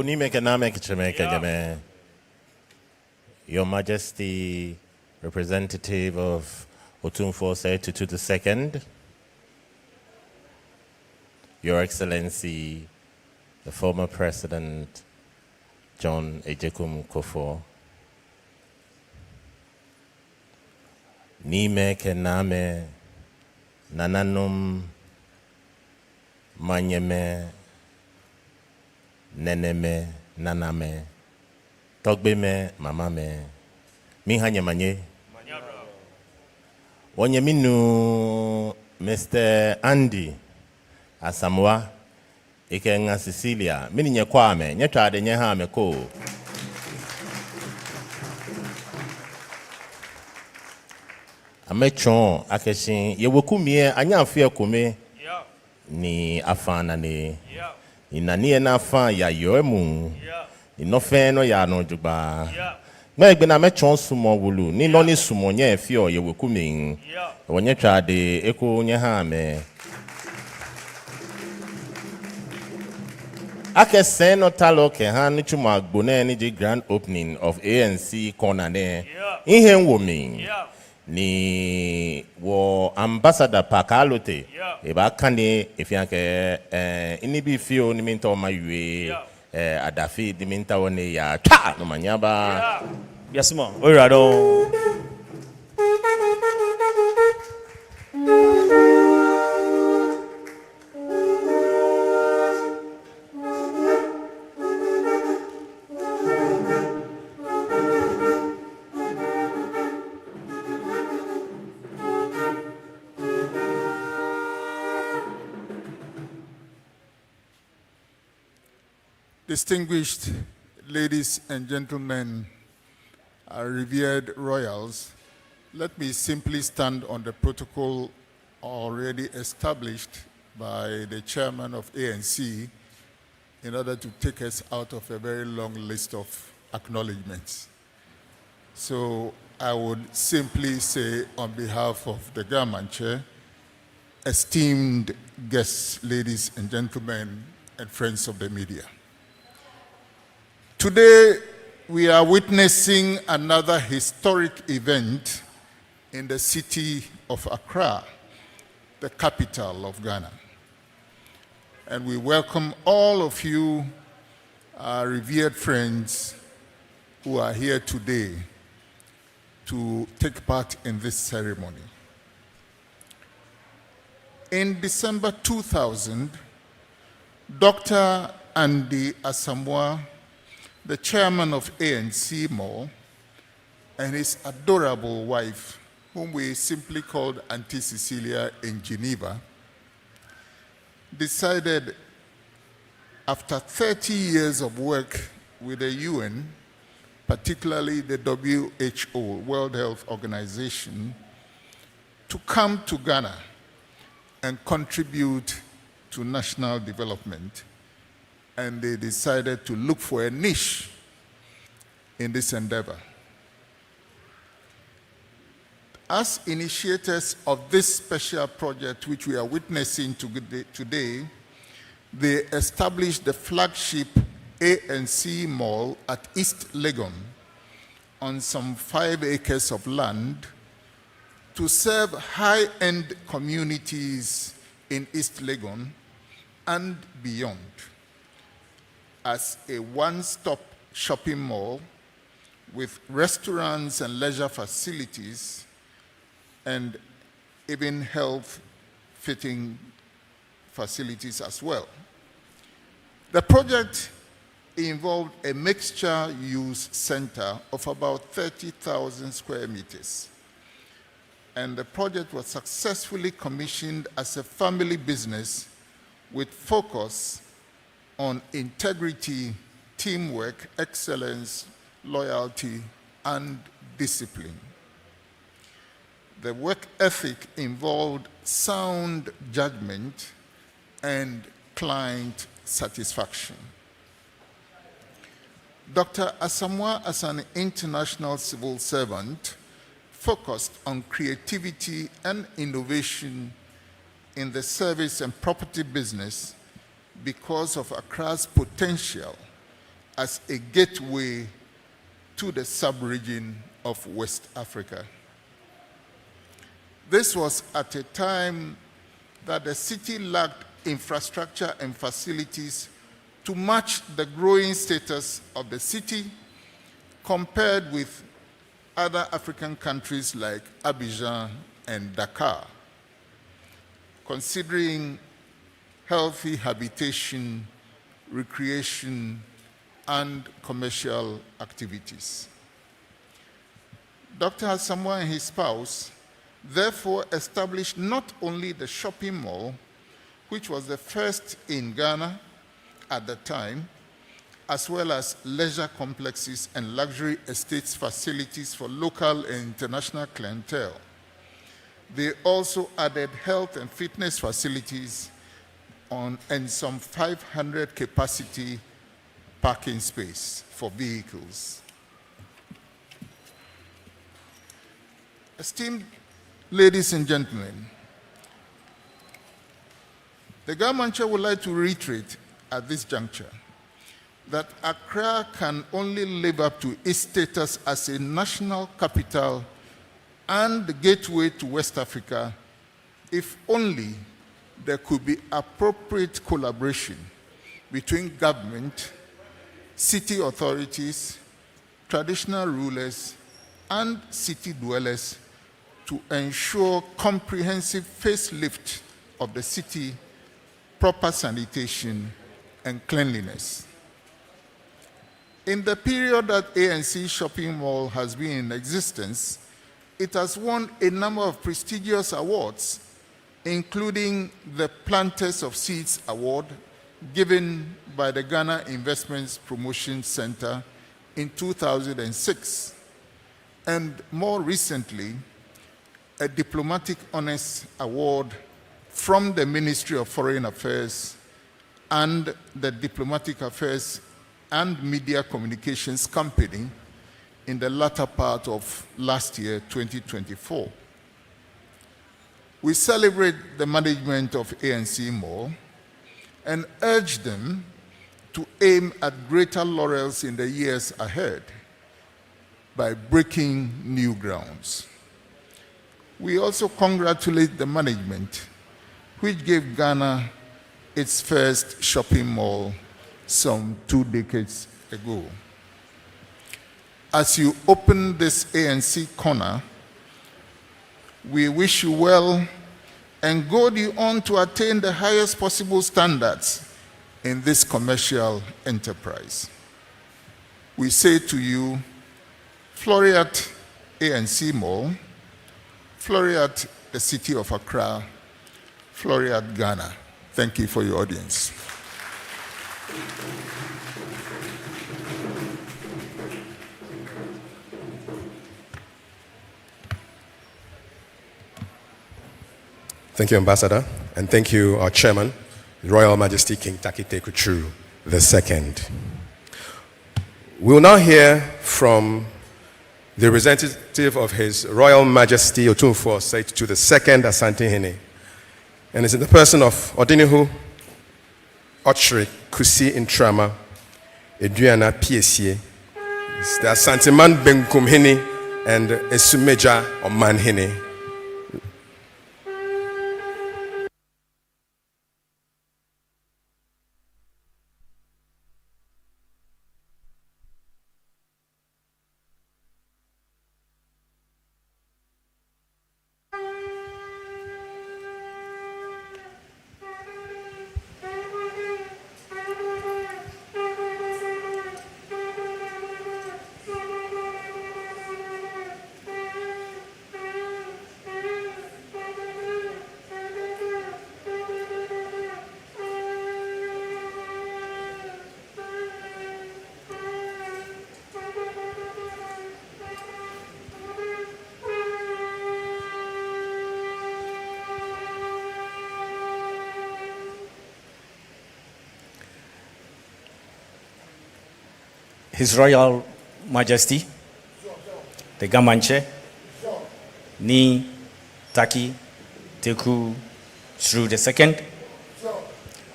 ni meke na meke chemeke jame. Your Majesty, representative of Opemsuo to the second. Your Excellency, the former President John Ejekum Kofo. Ni meke name nananum manyeme neneme naname togbeme mamame mi hanyamanye wonyeminu Mr. Andy Asamoah Ikenga Cecilia mini nyekwame nyetwade nyehame ko amechon akeshin yewokumie anyafie kume ni afana ni inanie na afa ya yoemu inofeno ya no juba megbe na mechon sumo wulu ni no ni sumo nye efio yewokumie wonye twade eko nyehame Akeseno talo ke han chuma gbone ni the grand opening of ANC corner ne ihe nwomi ni wo ambassador pakalote e ba kane e fianke ini bi fio ni minta o mayue adafi di minta woni ya ta no manyaba Biasuma, Oirado. Distinguished ladies and gentlemen, revered royals, let me simply stand on the protocol already established by the chairman of ANC in order to take us out of a very long list of acknowledgements. So I would simply say on behalf of the government chair, esteemed guests, ladies and gentlemen, and friends of the media. Today, we are witnessing another historic event in the city of Accra, the capital of Ghana. And we welcome all of you, our revered friends, who are here today to take part in this ceremony. In December 2000, Dr. Andy Asamoah, the chairman of ANC Mall, and his adorable wife, whom we simply called Auntie Cecilia in Geneva, decided after 30 years of work with the UN, particularly the WHO, World Health Organization, to come to Ghana and contribute to national development. And they decided to look for a niche in this endeavor. As initiators of this special project, which we are witnessing today, they established the flagship ANC Mall at East Legon on some 5 acres of land to serve high-end communities in East Legon and beyond, as a one-stop shopping mall with restaurants and leisure facilities and even health fitting facilities as well. The project involved a mixture-use center of about 30,000 square meters. And the project was successfully commissioned as a family business with focus on integrity, teamwork, excellence, loyalty, and discipline. The work ethic involved sound judgment and client satisfaction. Dr. Asamoah, as an international civil servant, focused on creativity and innovation in the service and property business because of Accra's potential as a gateway to the sub-region of West Africa. This was at a time that the city lacked infrastructure and facilities to match the growing status of the city compared with other African countries like Abidjan and Dakar. Considering healthy habitation, recreation, and commercial activities. Dr. Asamoah and his spouse therefore established not only the shopping mall, which was the first in Ghana at the time, as well as leisure complexes and luxury estates facilities for local and international clientele. They also added health and fitness facilities and some 500 capacity parking space for vehicles. Esteemed ladies and gentlemen, the government chair would like to reiterate at this juncture that Accra can only live up to its status as a national capital and the gateway to West Africa if only there could be appropriate collaboration between government, city authorities, traditional rulers, and city dwellers to ensure comprehensive facelift of the city, proper sanitation, and cleanliness. In the period that ANC Shopping Mall has been in existence, it has won a number of prestigious awards, including the Planters of Seeds Award, given by the Ghana Investments Promotion Center in 2006, and more recently, a Diplomatic Honors Award from the Ministry of Foreign Affairs and the Diplomatic Affairs and Media Communications Company in the latter part of last year, 2024. We celebrate the management of ANC Mall and urge them to aim at greater laurels in the years ahead by breaking new grounds. We also congratulate the management, which gave Ghana its first shopping mall some 2 decades ago. As you open this ANC corner, we wish you well and goad you on to attain the highest possible standards in this commercial enterprise. We say to you, Flouriat ANC Mall, Flouriat the city of Accra, Flouriat Ghana. Thank you for your audience. Thank you, Ambassador, and thank you, our chairman, Royal Majesty King Takite Kuchuru II. We will now hear from the representative of His Royal Majesty Opemsuo II Asante Hene, and it's in the person of Odinihu Ochre Kusi Intrama Eduana Piesie, the Asanteman Benkum Hene and Esumeja Oman Hene. His Royal Majesty, the Gamanche, Ni Taki Teku Shrew II,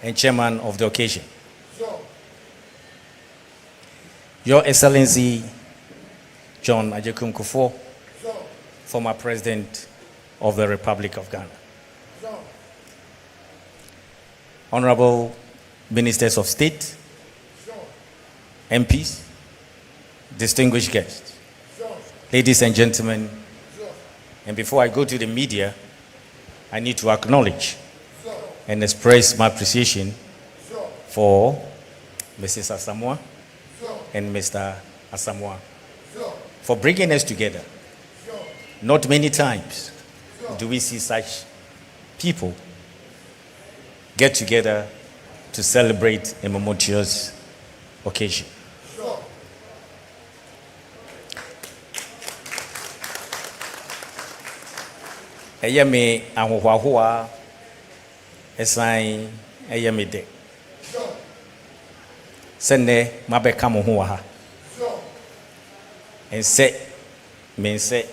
and Chairman of the occasion. Your Excellency John Ajekum Kufuor, former President of the Republic of Ghana. Honorable Ministers of State, MPs, distinguished guests, ladies and gentlemen, and before I go to the media, I need to acknowledge and express my appreciation for Mrs. Asamoah and Mr. Asamoah for bringing us together. Not many times do we see such people get together to celebrate a momentous occasion. Ɛyɛ me ahohoahoa ɛsan ɛyɛ me de sɛnɛ mabɛka mo ho wɔ ha ɛnsɛ mensɛ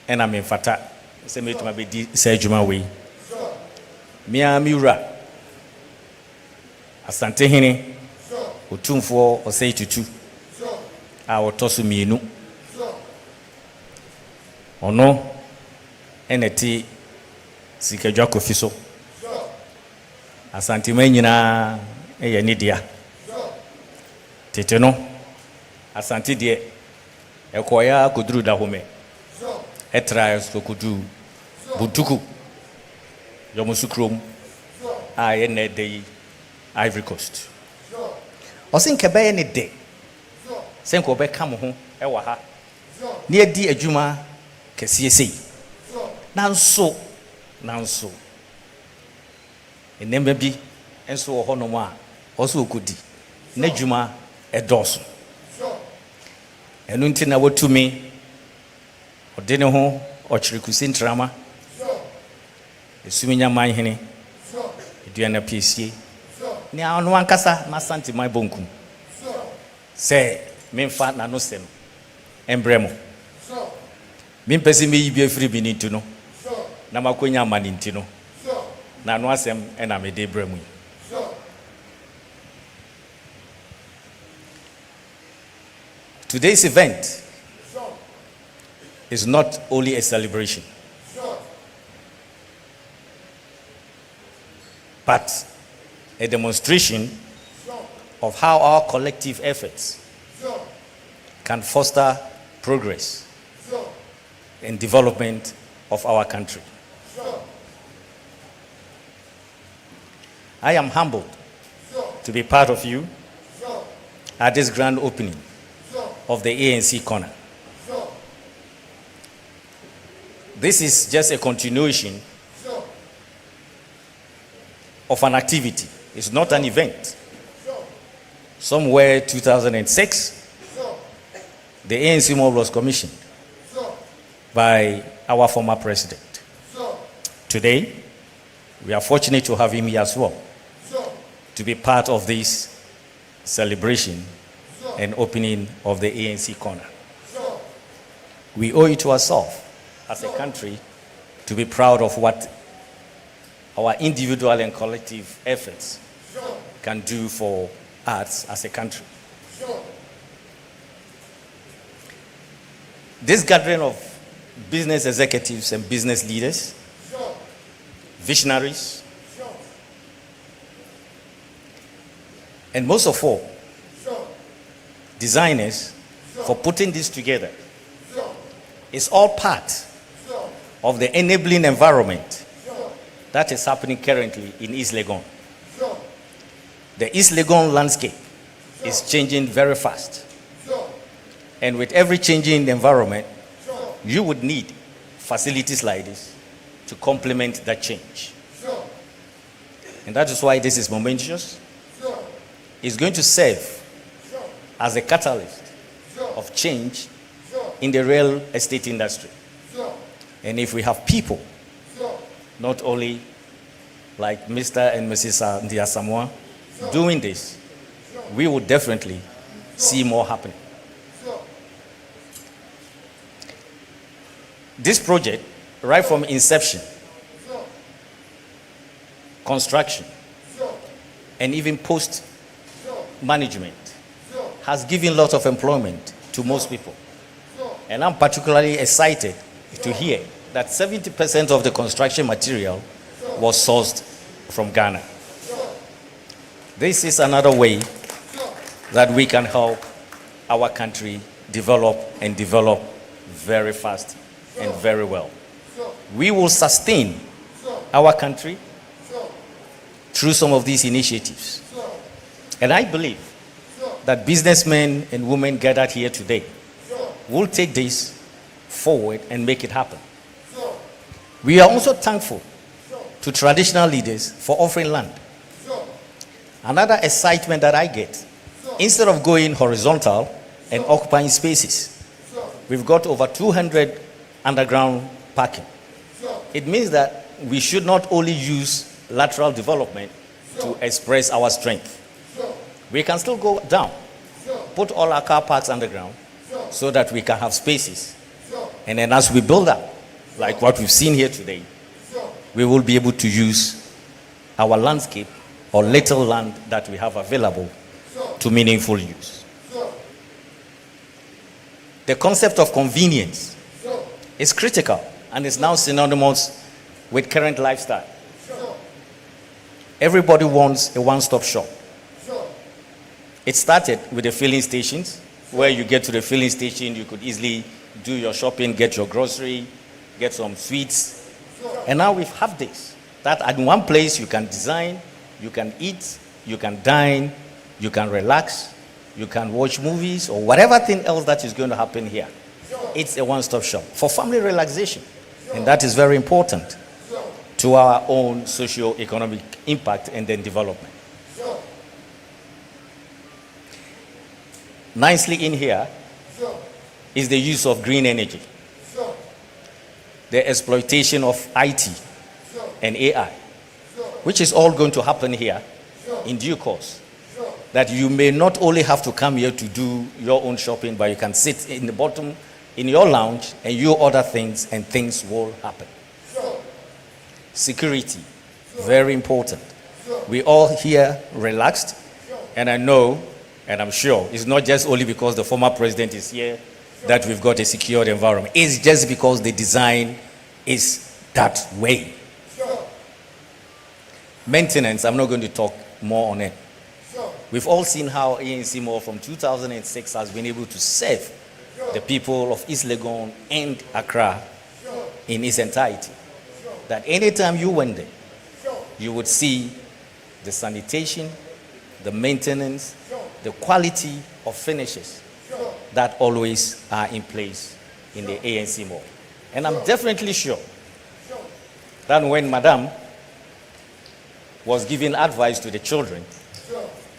ɛna memfata sɛ metuma bɛdi sɛ adwuma wei mea me wura Asante Hene Otumfuo Osei Tutu a wɔtɔ so mmienu ɔno eneti sikadwa kofi so asantima nyina eye nidia tete no asante de ekoya koduru da home etra so kodu butuku yomusukrom a ye na dey Ivory Coast osinke be ne de senko be kam ho ewa ha ne edi adwuma kesiesei nanso enemba bi enso wo hono a oso okodi na adwuma edoso enu nti na watumi ode ne ho ochirikusi ntrama esumi nyaman hene eduana piesie ni anu ankasa na santi mai bonkum se memfa na no sem embremo mimpesi me yibi afiri bi ni tuno na makonya amani ntino na no asem ena me de bremu. Today's event is not only a celebration, but a demonstration of how our collective efforts can foster progress and development of our country. I am humbled to be part of you at this grand opening of the ANC corner. This is just a continuation of an activity. It's not an event. Somewhere 2006, the ANC mob was commissioned by our former president. Today, we are fortunate to have him here as well, to be part of this celebration and opening of the ANC corner. We owe it to ourselves as a country to be proud of what our individual and collective efforts can do for us as a country. This gathering of business executives and business leaders, visionaries, and most of all, designers for putting this together is all part of the enabling environment that is happening currently in East Legon. The East Legon landscape is changing very fast. And with every changing environment, you would need facilities like this to complement that change. And that is why this is momentous. It's going to serve as a catalyst of change in the real estate industry. And if we have people, not only like Mr. and Mrs. Ndia Samoa doing this, we will definitely see more happening. This project, right from inception, construction, and even post-management, has given lots of employment to most people. And I'm particularly excited to hear that 70% of the construction material was sourced from Ghana. This is another way that we can help our country develop and develop very fast and very well. We will sustain our country through some of these initiatives. And I believe that businessmen and women gathered here today will take this forward and make it happen. We are also thankful to traditional leaders for offering land. Another excitement that I get, instead of going horizontal and occupying spaces, we've got over 200 underground parking. It means that we should not only use lateral development to express our strength. We can still go down, put all our car parks underground so that we can have spaces. And then as we build up, like what we've seen here today, we will be able to use our landscape or little land that we have available to meaningful use. The concept of convenience is critical and is now synonymous with current lifestyle. Everybody wants a one-stop shop. It started with the filling stations, where you get to the filling station, you could easily do your shopping, get your grocery, get some sweets. And now we have this, that at one place you can design, you can eat, you can dine, you can relax, you can watch movies or whatever thing else that is going to happen here. It's a one-stop shop for family relaxation. And that is very important to our own socio-economic impact and then development. Nicely in here is the use of green energy, the exploitation of IT and AI, which is all going to happen here in due course. That you may not only have to come here to do your own shopping, but you can sit in the bottom in your lounge and you order things and things will happen. Security, very important. We all here relaxed, and I know and I'm sure it's not just only because the former president is here that we've got a secured environment. It's just because the design is that way. Maintenance, I'm not going to talk more on it. We've all seen how ANC Mall from 2006 has been able to serve the people of East Legon and Accra in its entirety. That anytime you went there, you would see the sanitation, the maintenance, the quality of finishes that always are in place in the ANC Mall. And I'm definitely sure that when Madam was giving advice to the children,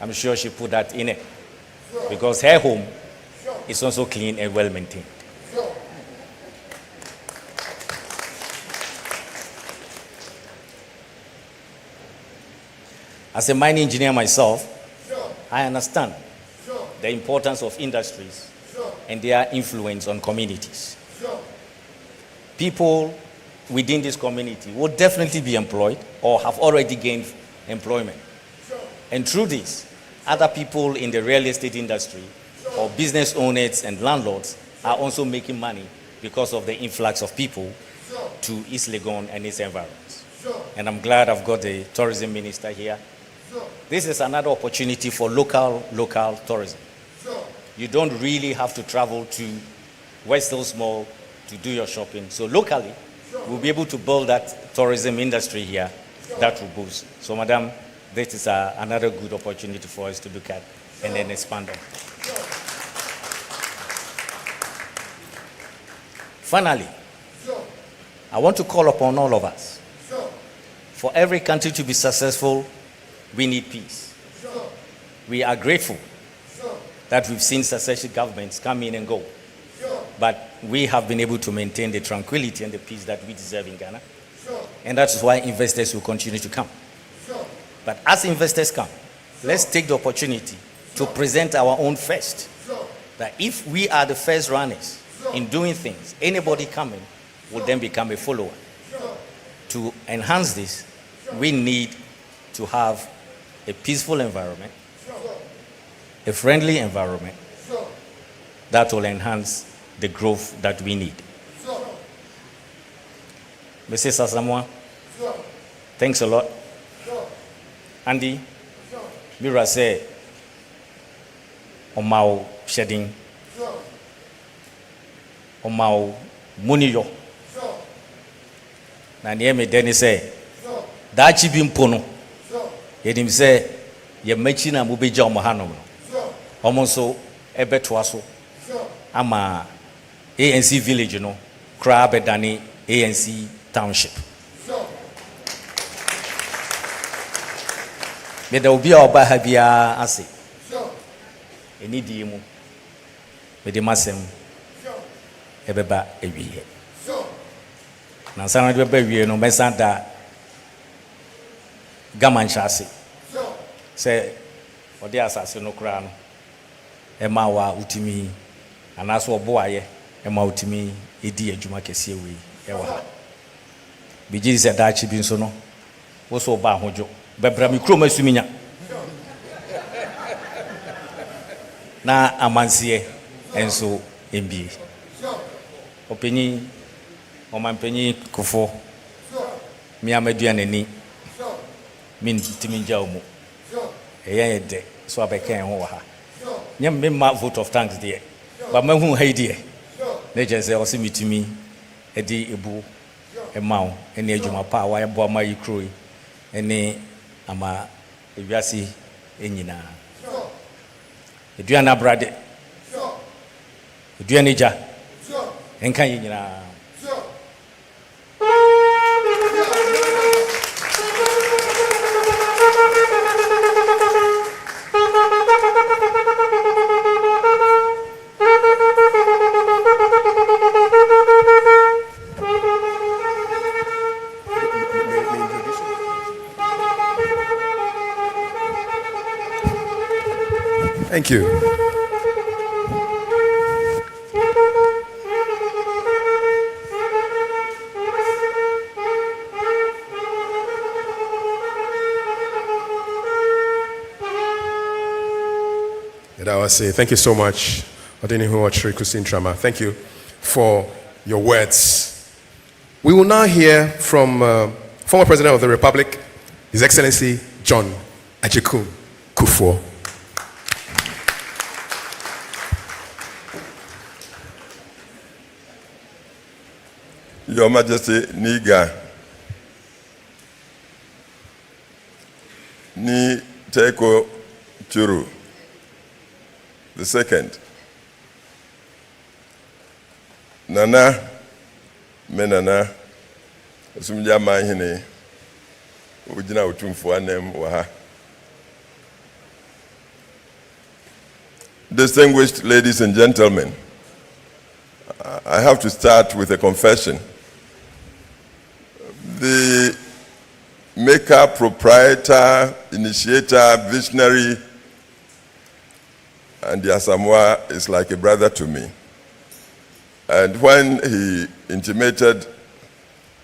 I'm sure she put that in it, because her home is also clean and well maintained. As a mining engineer myself, I understand the importance of industries and their influence on communities. People within this community will definitely be employed or have already gained employment. And through this, other people in the real estate industry or business owners and landlords are also making money because of the influx of people to East Legon and its environs. And I'm glad I've got the tourism minister here. This is another opportunity for local tourism. You don't really have to travel to West Hills Mall to do your shopping. So locally, we'll be able to build that tourism industry here that will boost. So, Madam, this is another good opportunity for us to look at and then expand on. Finally, I want to call upon all of us. For every country to be successful, we need peace. We are grateful that we've seen successive governments come in and go. But we have been able to maintain the tranquility and the peace that we deserve in Ghana. And that is why investors will continue to come. But as investors come, let's take the opportunity to present our own first. That if we are the first runners in doing things, anybody coming will then become a follower. To enhance this, we need to have a peaceful environment, a friendly environment that will enhance the growth that we need. Mrs. Asamoah, thanks a lot. Andy, Mira say, Omao shedding, Omao muniyo. Na nieme deni say, Dachi bimpono. Yedim say, ye mechina mubeja omohanom. Omonso ebe tuaso. Ama ANC village, Crab Dani ANC township. But there will be our Bahabia Ase. Any dimu. With the Massem Ebeba every year. Nansana Baby no Messanta Gaman Chassis. Say, or the assassin no crown. Emawa Utimi. And as for boy, Emma Utimi, Edia Jumakesi, ever. Biji said that she been so no. Was so bad, Hojo. Bebrami Kroma Suminya. Na Amansie, and so MBA. Opinion Omampenyi Kufo. Me amaduanani. Min timinja umu. Eya de so abeka en ho ha. Nyam me ma vote of thanks there. But me hu ha die. Na je se o se mitimi e di ebu e mawo ene adwuma pa wa ebo ama yikroi ene ama ewiase enyina. Eduana brade. Eduana ja. Enka yinyina. Thank you. And I will say thank you so much, Odenihu Ochiri Kusin Trama. Thank you for your words. We will now hear from former President of the Republic, His Excellency John Agyekum Kufuor. Your Majesty, Niga, Ni Teko Churu, the second, Nana, Menana, Sumja Mahine, Ujina Utumfuanem Waha. Distinguished ladies and gentlemen, I have to start with a confession. The maker, proprietor, initiator, visionary, and the Asamoah is like a brother to me. And when he intimated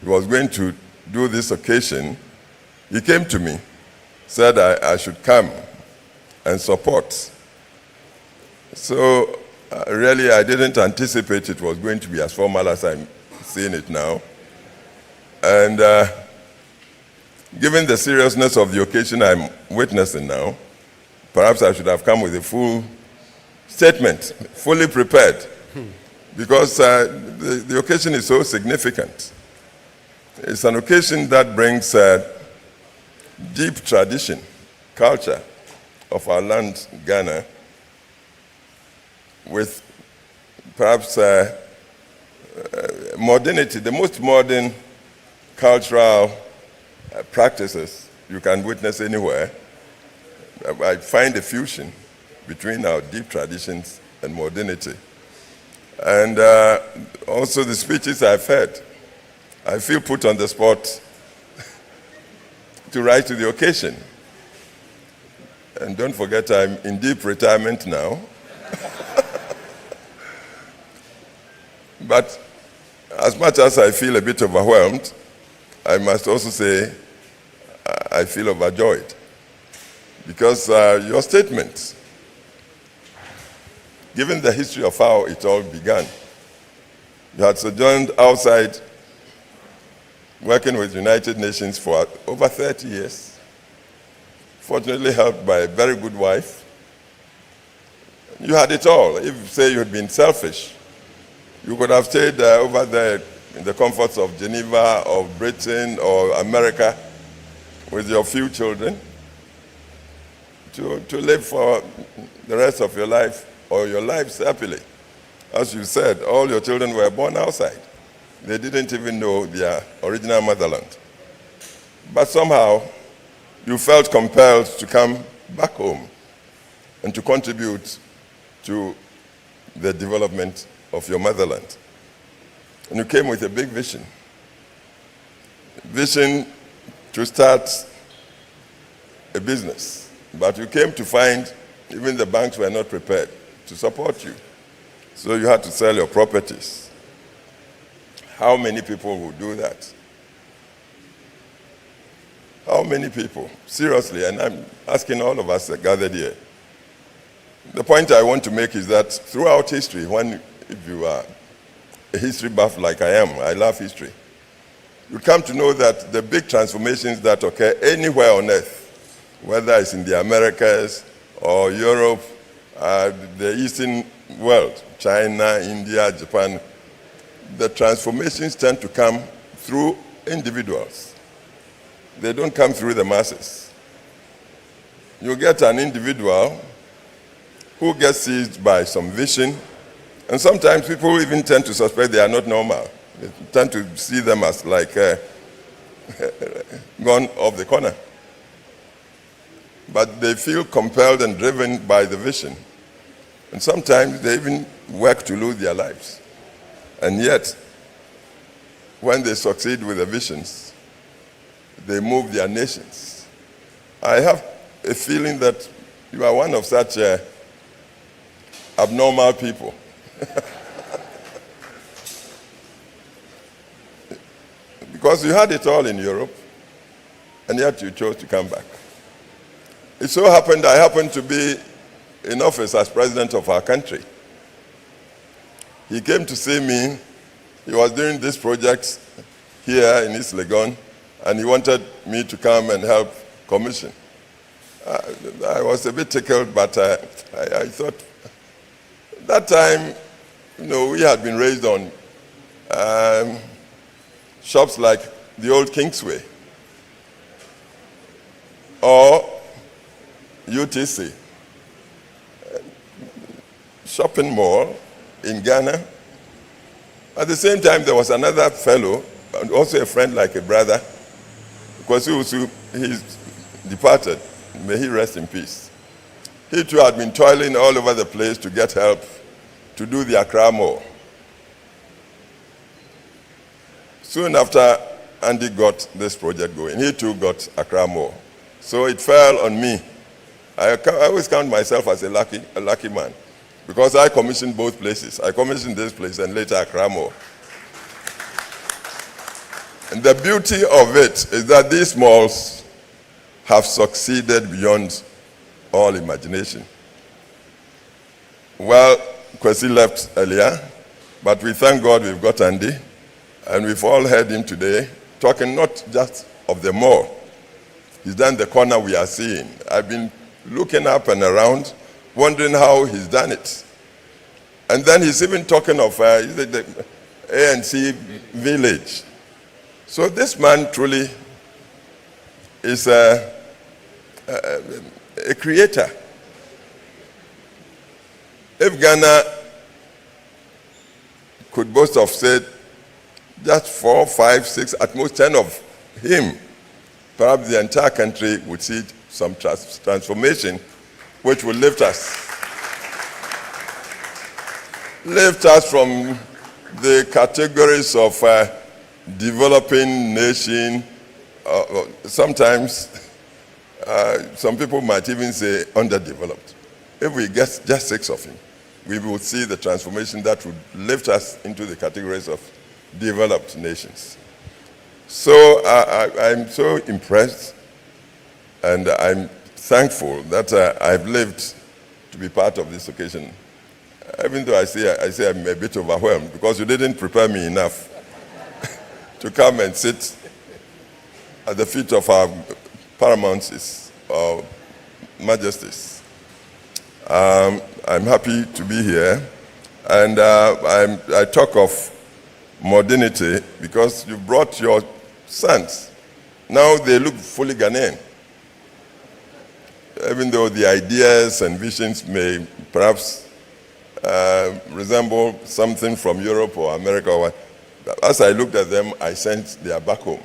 he was going to do this occasion, he came to me, said I should come and support. So really I didn't anticipate it was going to be as formal as I'm seeing it now. And given the seriousness of the occasion I'm witnessing now, perhaps I should have come with a full statement, fully prepared, because the occasion is so significant. It's an occasion that brings deep tradition, culture of our land, Ghana, with perhaps modernity, the most modern cultural practices you can witness anywhere. I find a fusion between our deep traditions and modernity. And also the speeches I've heard, I feel put on the spot to rise to the occasion. And don't forget, I'm in deep retirement now. But as much as I feel a bit overwhelmed, I must also say I feel overjoyed. Because your statement, given the history of how it all began, you had sojourned outside working with United Nations for over 30 years, fortunately helped by a very good wife. You had it all. If you say you had been selfish, you could have stayed over there in the comforts of Geneva or Britain or America with your few children to live for the rest of your life or your lives happily. As you said, all your children were born outside. They didn't even know their original motherland. But somehow, you felt compelled to come back home and to contribute to the development of your motherland. And you came with a big vision. Vision to start a business. But you came to find even the banks were not prepared to support you. So you had to sell your properties. How many people would do that? How many people? Seriously, and I'm asking all of us gathered here. The point I want to make is that throughout history, if you a history buff like I am, I love history, you come to know that the big transformations that occur anywhere on earth, whether it's in the Americas or Europe, the Eastern world, China, India, Japan, the transformations tend to come through individuals. They don't come through the masses. You get an individual who gets seized by some vision, and sometimes people even tend to suspect they are not normal. They tend to see them as like gone off the corner. But they feel compelled and driven by the vision. And sometimes they even work to lose their lives. And yet, when they succeed with the visions, they move their nations. I have a feeling that you are one of such abnormal people. Because you had it all in Europe, and yet you chose to come back. It so happened I happened to be in office as president of our country. He came to see me. He was doing this project here in East Legon, and he wanted me to come and help commission. I was a bit tickled, but I thought, that time, we had been raised on shops like the old Kingsway or UTC, shopping mall in Ghana. At the same time, there was another fellow, and also a friend like a brother, because he's departed. May he rest in peace. He too had been toiling all over the place to get help to do the Accra Mall. Soon after Andy got this project going, he too got Accra Mall. So it fell on me. I always count myself as a lucky man, because I commissioned both places. I commissioned this place and later Accra Mall. And the beauty of it is that these malls have succeeded beyond all imagination. Well, Kwesi left earlier, but we thank God we've got Andy, and we've all heard him today talking not just of the mall. He's done the corner we are seeing. I've been looking up and around, wondering how he's done it. And then he's even talking of the ANC village. So this man truly is a creator. If Ghana could boast of, say, just 4, 5, 6, at most 10 of him, perhaps the entire country would see some transformation which will lift us from the categories of developing nation. Sometimes some people might even say underdeveloped. If we get just 6 of him, we will see the transformation that would lift us into the categories of developed nations. So I'm so impressed, and I'm thankful that I've lived to be part of this occasion. Even though I say I'm a bit overwhelmed, because you didn't prepare me enough to come and sit at the feet of our paramounts or majesties. I'm happy to be here, and I talk of modernity because you brought your sons. Now they look fully Ghanaian. Even though the ideas and visions may perhaps resemble something from Europe or America, or as I looked at them, I sensed they are back home.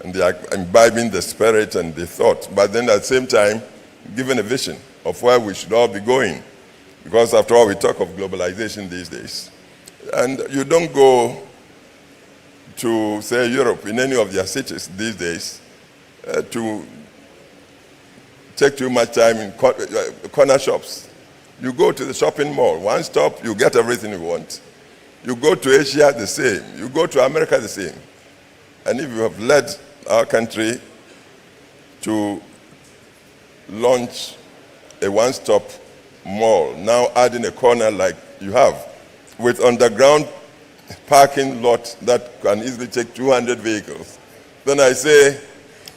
And they are imbibing the spirit and the thought, but then at the same time, given a vision of where we should all be going. Because after all, we talk of globalization these days. And you don't go to, say, Europe, in any of their cities these days, to take too much time in corner shops. You go to the shopping mall, one stop, you get everything you want. You go to Asia, the same. You go to America, the same. And if you have led our country to launch a one-stop mall, now adding a corner like you have, with underground parking lot that can easily take 200 vehicles. Then I say,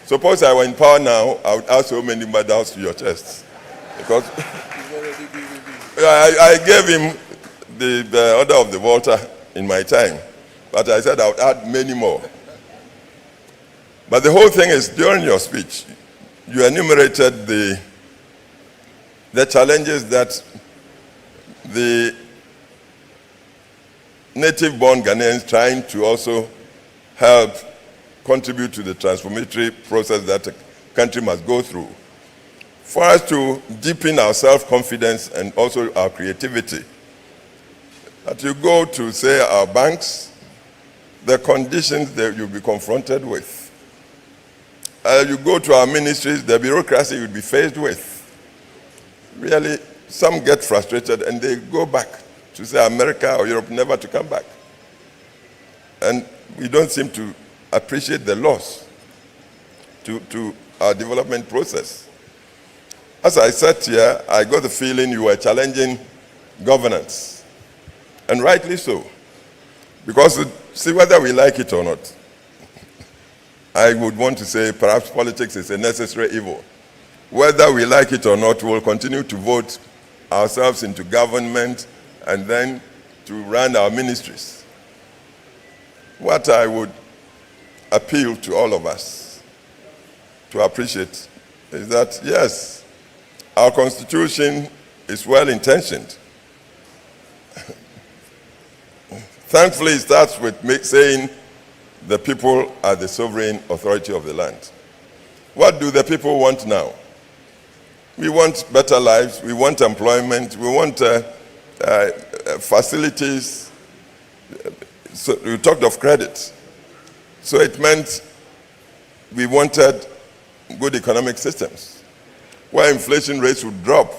suppose I were in power now, I would ask so many medals to your chest. Because I gave him the Order of the Volta in my time. But I said I would add many more. But the whole thing is, during your speech, you enumerated the challenges that the native-born Ghanaians trying to also help contribute to the transformatory process that a country must go through. For us to deepen our self-confidence and also our creativity, that you go to, say, our banks, the conditions that you'll be confronted with. You go to our ministries, the bureaucracy you'll be faced with. Really, some get frustrated and they go back to, say, America or Europe, never to come back. And we don't seem to appreciate the loss to our development process. As I sat here, I got the feeling you were challenging governance, and rightly so. Because, see, whether we like it or not, I would want to say perhaps politics is a necessary evil. Whether we like it or not, we will continue to vote ourselves into government and then to run our ministries. What I would appeal to all of us to appreciate is that, yes, our Constitution is well-intentioned. Thankfully, it starts with saying the people are the sovereign authority of the land. What do the people want now? We want better lives, we want employment, we want facilities. So you talked of credit. So it meant we wanted good economic systems where inflation rates would drop.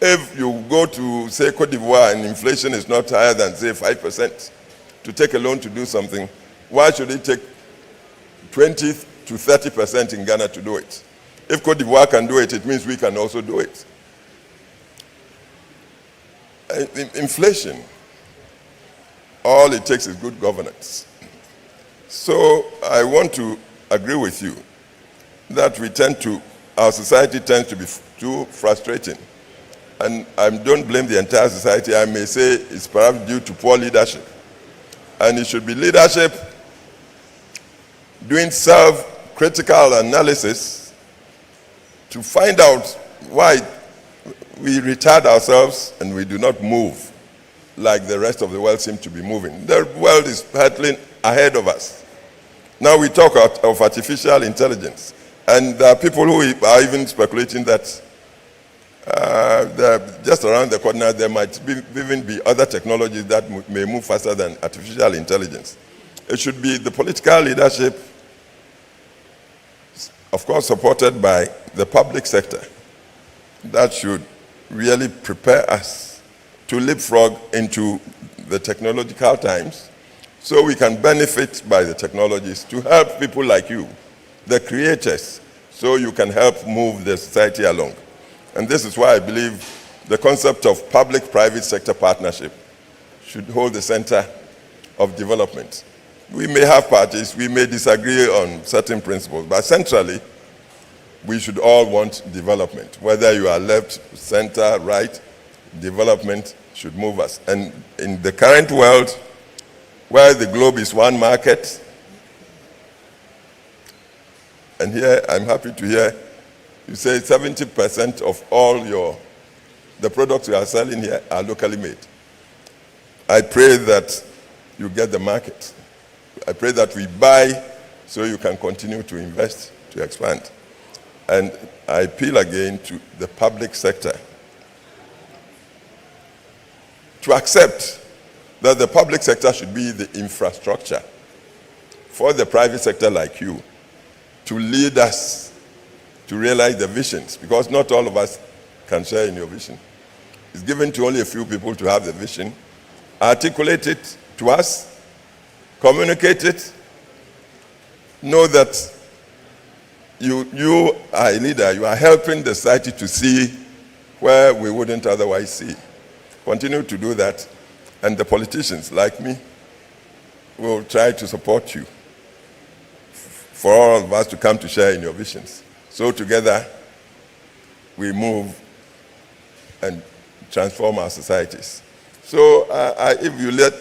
If you go to, say, Cote d'Ivoire and inflation is not higher than, say, 5%, to take a loan to do something, why should it take 20 to 30% in Ghana to do it? If Cote d'Ivoire can do it, it means we can also do it. Inflation, all it takes is good governance. So I want to agree with you that our society tends to be too frustrating. And I don't blame the entire society. I may say it's perhaps due to poor leadership. And it should be leadership doing self-critical analysis to find out why we retard ourselves and we do not move like the rest of the world seems to be moving. The world is hurtling ahead of us. Now we talk of artificial intelligence, and there are people who are even speculating that just around the corner there might even be other technologies that may move faster than artificial intelligence. It should be the political leadership, of course supported by the public sector, that should really prepare us to leapfrog into the technological times so we can benefit by the technologies to help people like you, the creators, so you can help move the society along. And this is why I believe the concept of public-private sector partnership should hold the center of development. We may have parties, we may disagree on certain principles, but centrally, we should all want development. Whether you are left, center, right, development should move us. And in the current world, where the globe is one market, and here I'm happy to hear you say 70% of all the products you are selling here are locally made. I pray that you get the market. I pray that we buy so you can continue to invest, to expand. And I appeal again to the public sector to accept that the public sector should be the infrastructure for the private sector like you to lead us to realize the visions, because not all of us can share in your vision. It's given to only a few people to have the vision, articulate it to us, communicate it, know that you are a leader, you are helping the society to see where we wouldn't otherwise see. Continue to do that, and the politicians like me will try to support you for all of us to come to share in your visions. So together, we move and transform our societies. So if you let,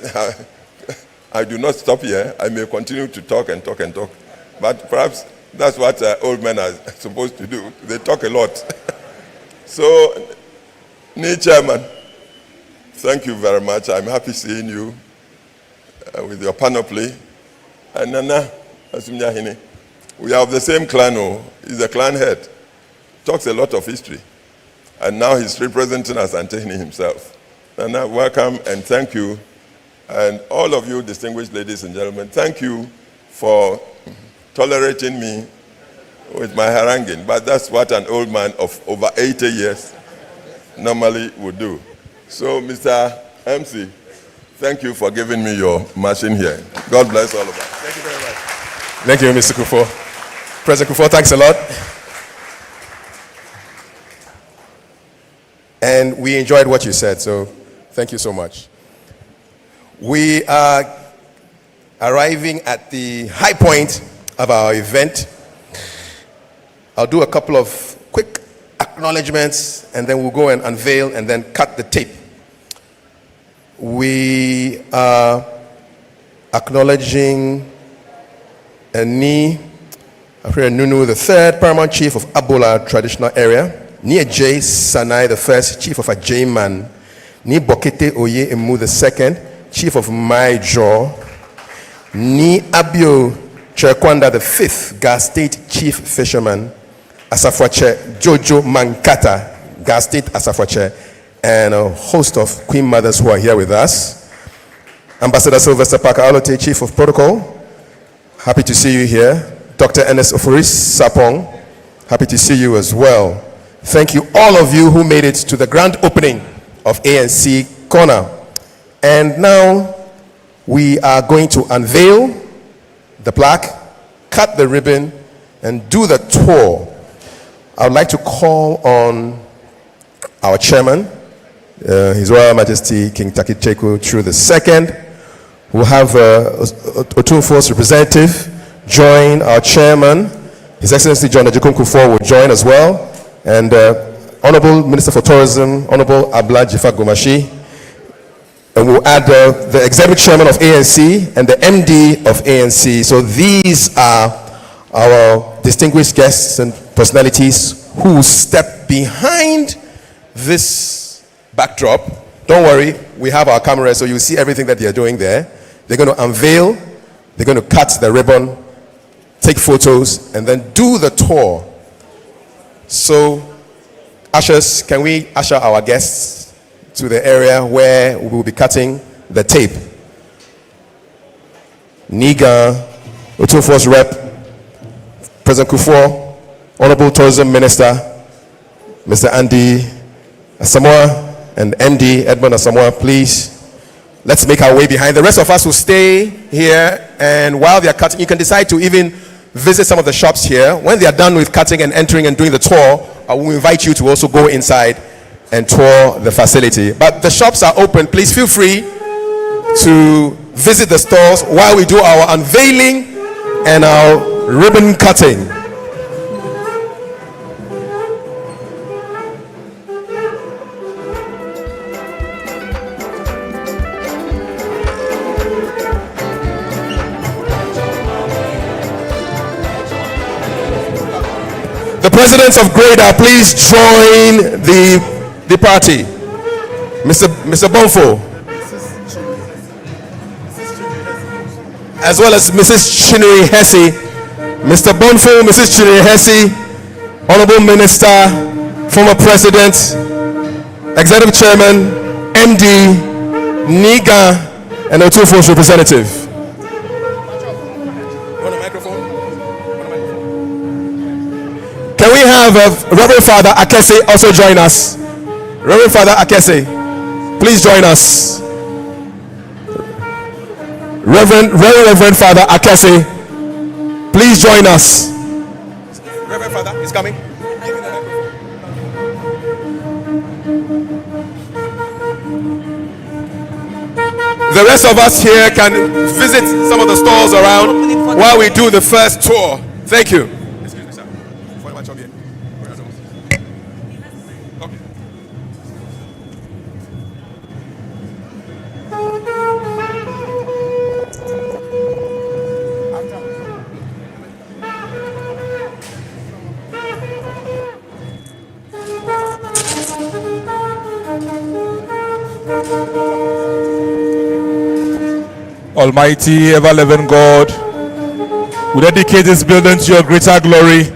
I do not stop here. I may continue to talk and talk and talk. But perhaps that's what old men are supposed to do. They talk a lot. So, Chairman, thank you very much. I'm happy seeing you with your panoply. And Nana, we are of the same clan. He's a clan head. Talks a lot of history. And now he's representing us and taking himself. Nana, welcome and thank you. And all of you distinguished ladies and gentlemen, thank you for tolerating me with my haranguing. But that's what an old man of over 80 years normally would do. So, Mr. MC, thank you for giving me your machine here. God bless all of us. Thank you very much. Thank you, Mr. Kufuor. President Kufuor, thanks a lot. And we enjoyed what you said, so thank you so much. We are arriving at the high point of our event. I'll do a couple of quick acknowledgements and then we'll go and unveil and then cut the tape. We are acknowledging Ni Nunu III, Paramount Chief of Abola Traditional Area, Ni J. Sanai I, Chief of Ajayman, Ni Bokete Oye Emu II, Chief of Maijo, Ni Abio Chekwanda V, Gas State Chief Fisherman, Asafwache Jojo Mankata, Gas State Asafwache, and a host of Queen Mothers who are here with us. Ambassador Sylvester Parker Alote, Chief of Protocol, happy to see you here. Dr. Ernest Oforis Sapong, happy to see you as well. Thank you all of you who made it to the grand opening of ANC Corner. And now we are going to unveil the plaque, cut the ribbon, and do the tour. I would like to call on our chairman, His Royal Majesty King Takicheku True II. We'll have Opemsuo's representative join our chairman. His Excellency John Ejikun Kufuor will join as well. And Honorable Minister for Tourism, Honorable Abla Jifa Gomashi. And we'll add the executive chairman of ANC and the MD of ANC. So these are our distinguished guests and personalities who step behind this backdrop. Don't worry, we have our cameras, so you'll see everything that they're doing there. They're going to unveil, they're going to cut the ribbon, take photos, and then do the tour. So, ushers, can we usher our guests to the area where we will be cutting the tape? Niga, Opemsuo's rep, President Kufuor, Honorable Tourism Minister, Mr. Andy Asamoah, and MD Edmund Asamoah, please. Let's make our way behind. The rest of us will stay here, and while they are cutting, you can decide to even visit some of the shops here. When they are done with cutting and entering and doing the tour, I will invite you to also go inside and tour the facility. But the shops are open. Please feel free to visit the stores while we do our unveiling and our ribbon cutting. The presidents of Greater, please join the party. Mr. Bonfo, as well as Mrs. Chineri Hesse. Mr. Bonfo, Mrs. Chineri Hesse, Honorable Minister, former President, Executive Chairman, MD, NIGA, and Opemsuo's representative. Can we have Reverend Father Akese also join us? Reverend Father Akese, please join us. Reverend Father Akese, please join us. Reverend Father is coming. The rest of us here can visit some of the stalls around while we do the first tour. Thank you. Excuse me, sir. Okay. Almighty, ever-living God, we dedicate this building to your greater glory.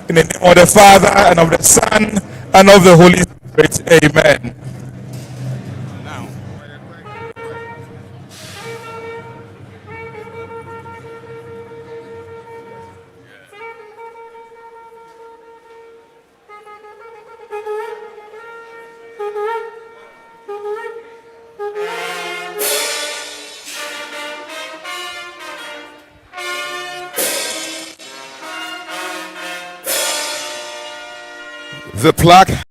In the name of the Father, and of the Son, and of the Holy Spirit. Amen. The plaque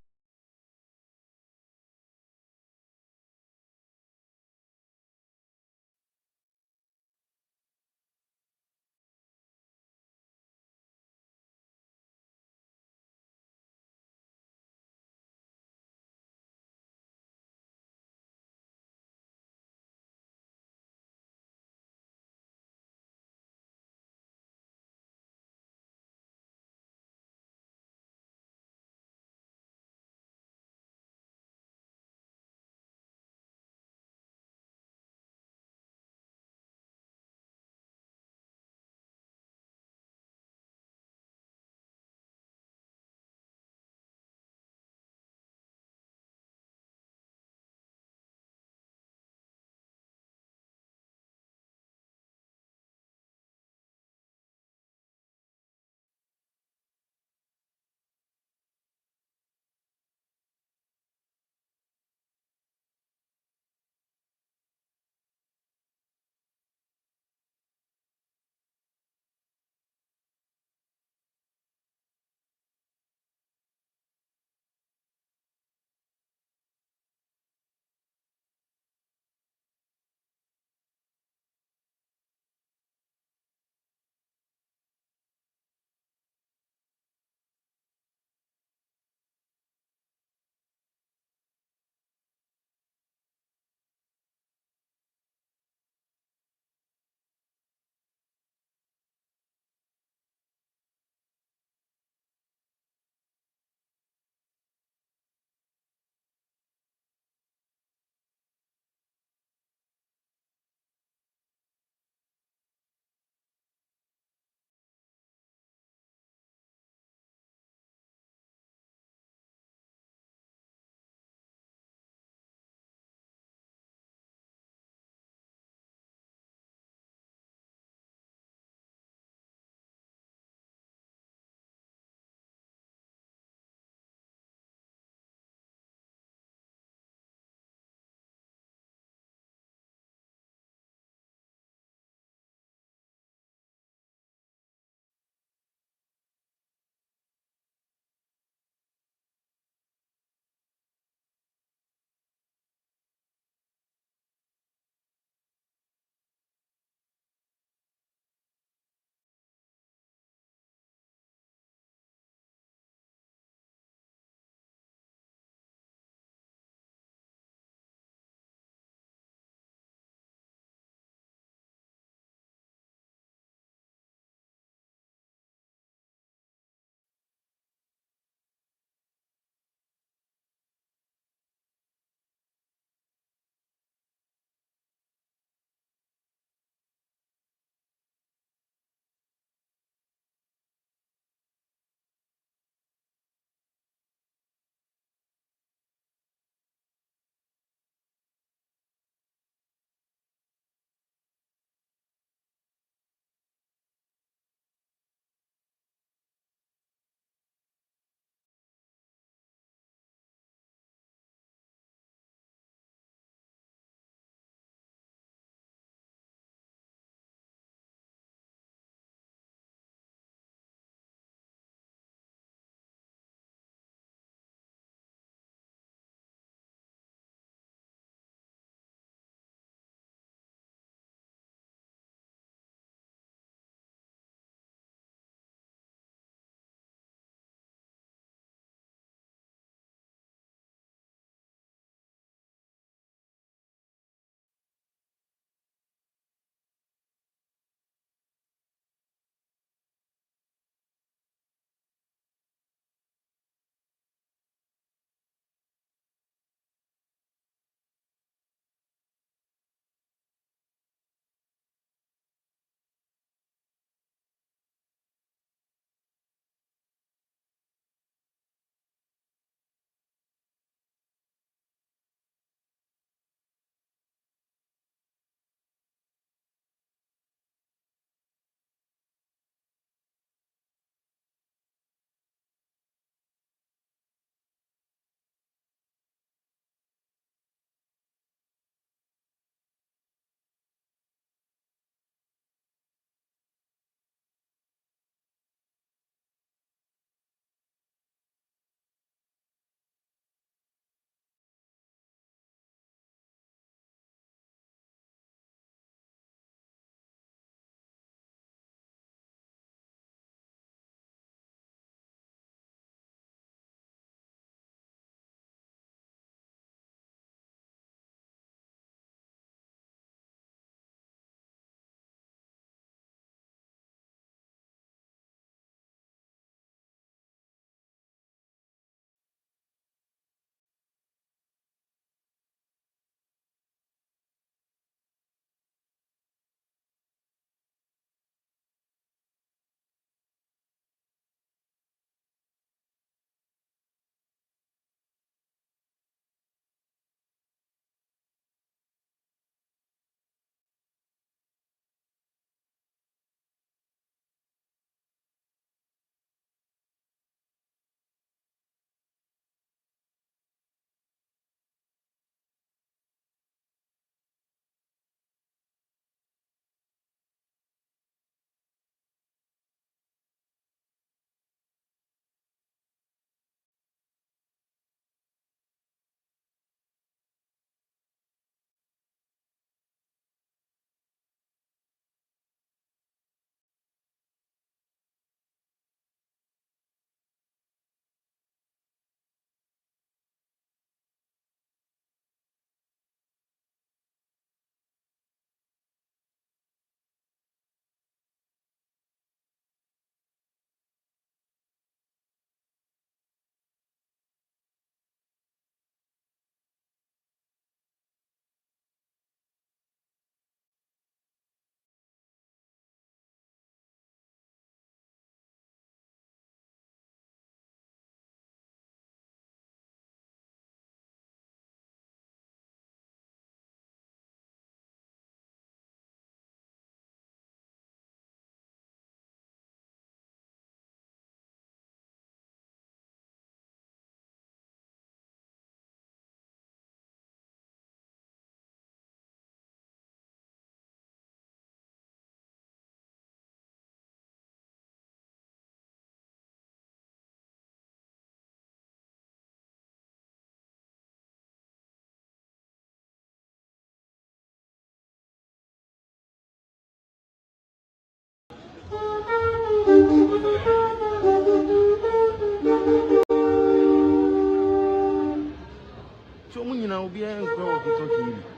now be a walkie-talkie.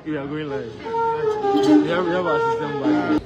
We are going live. We have our system back.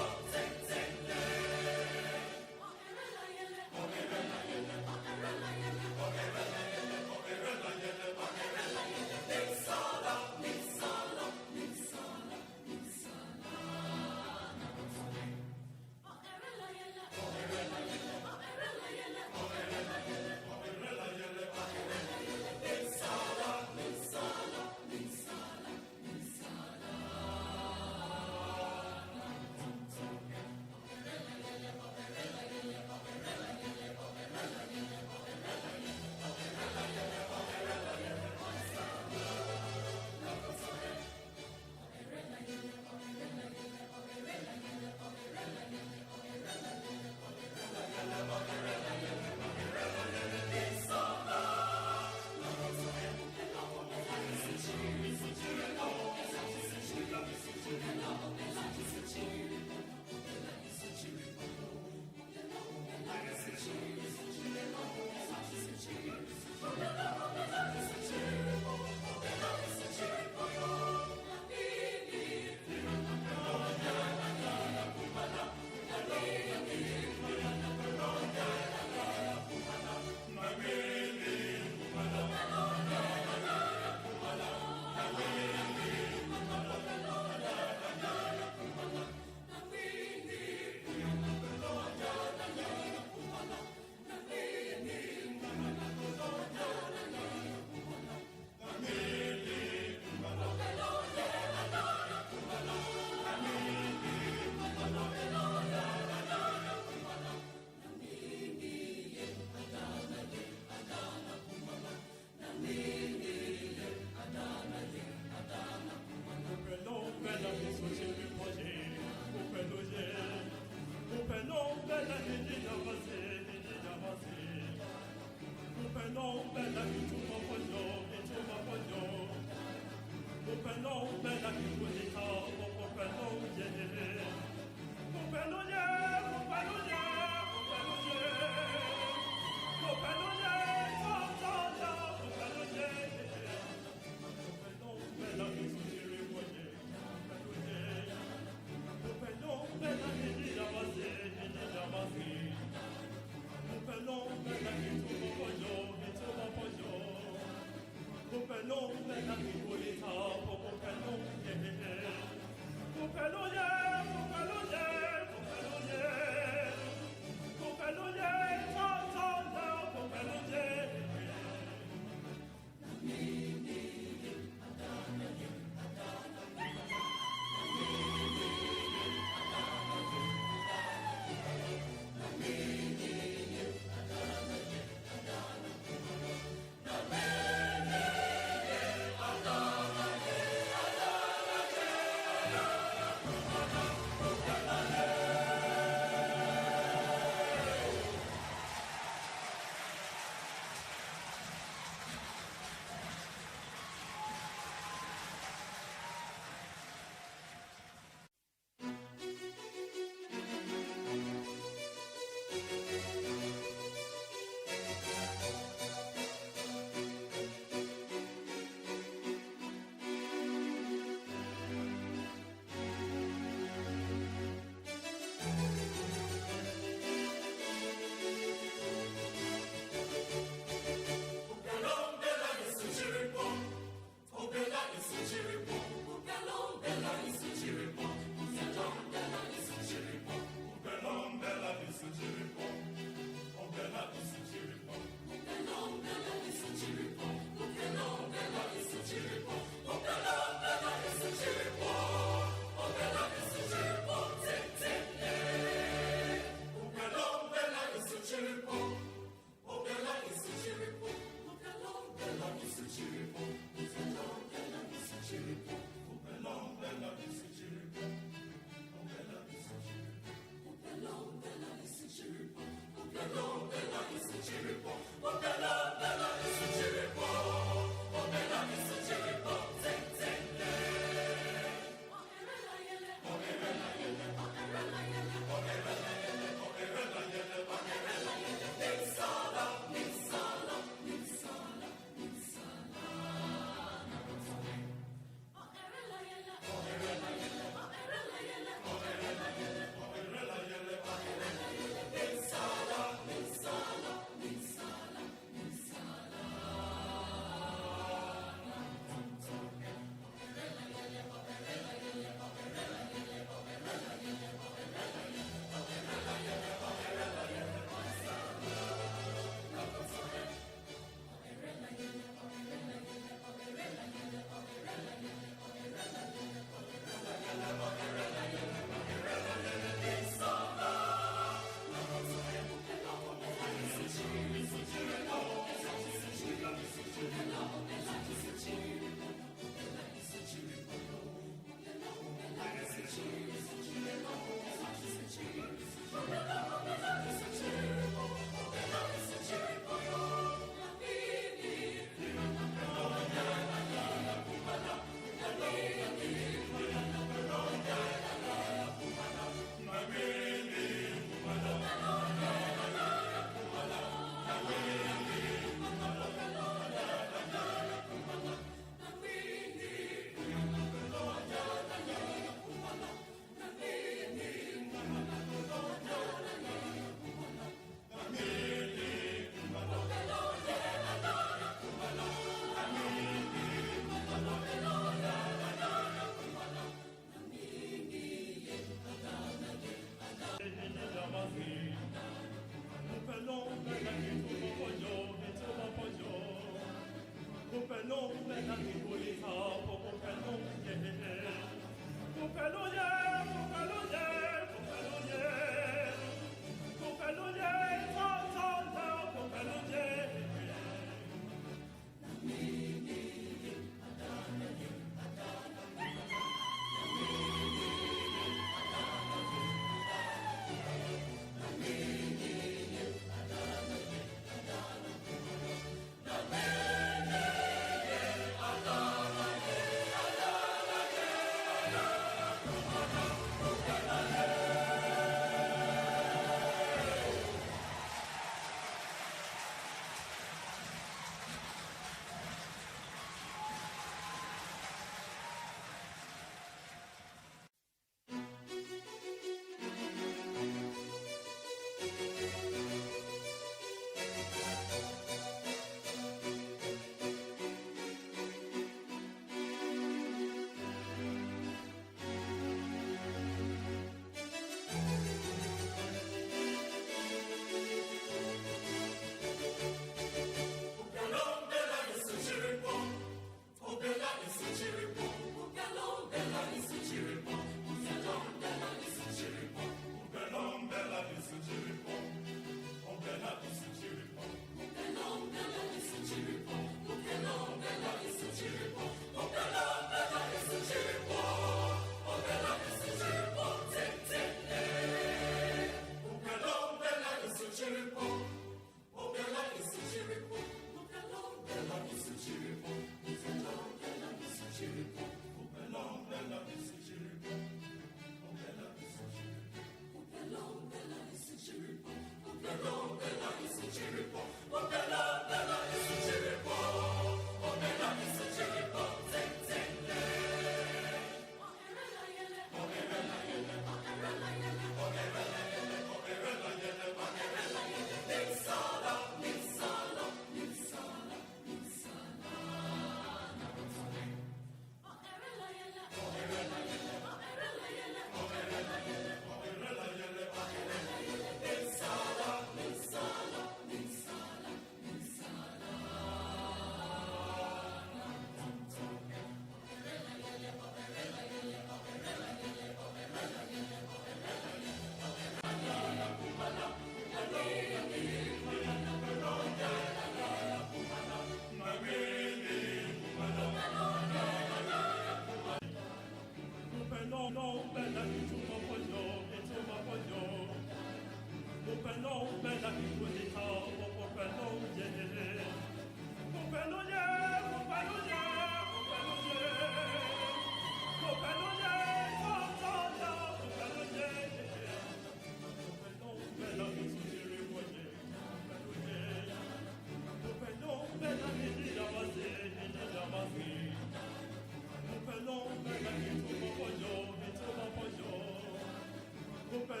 Upelong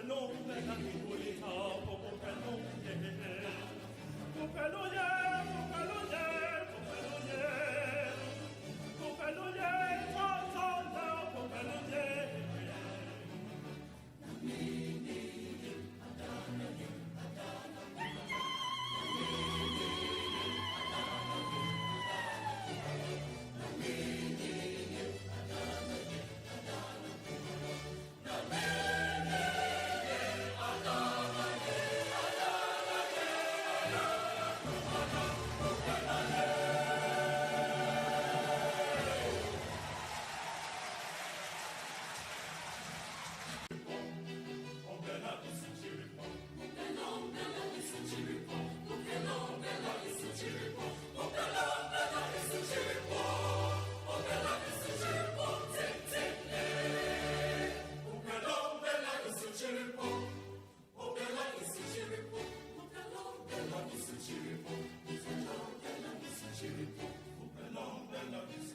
bella is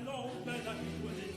know better than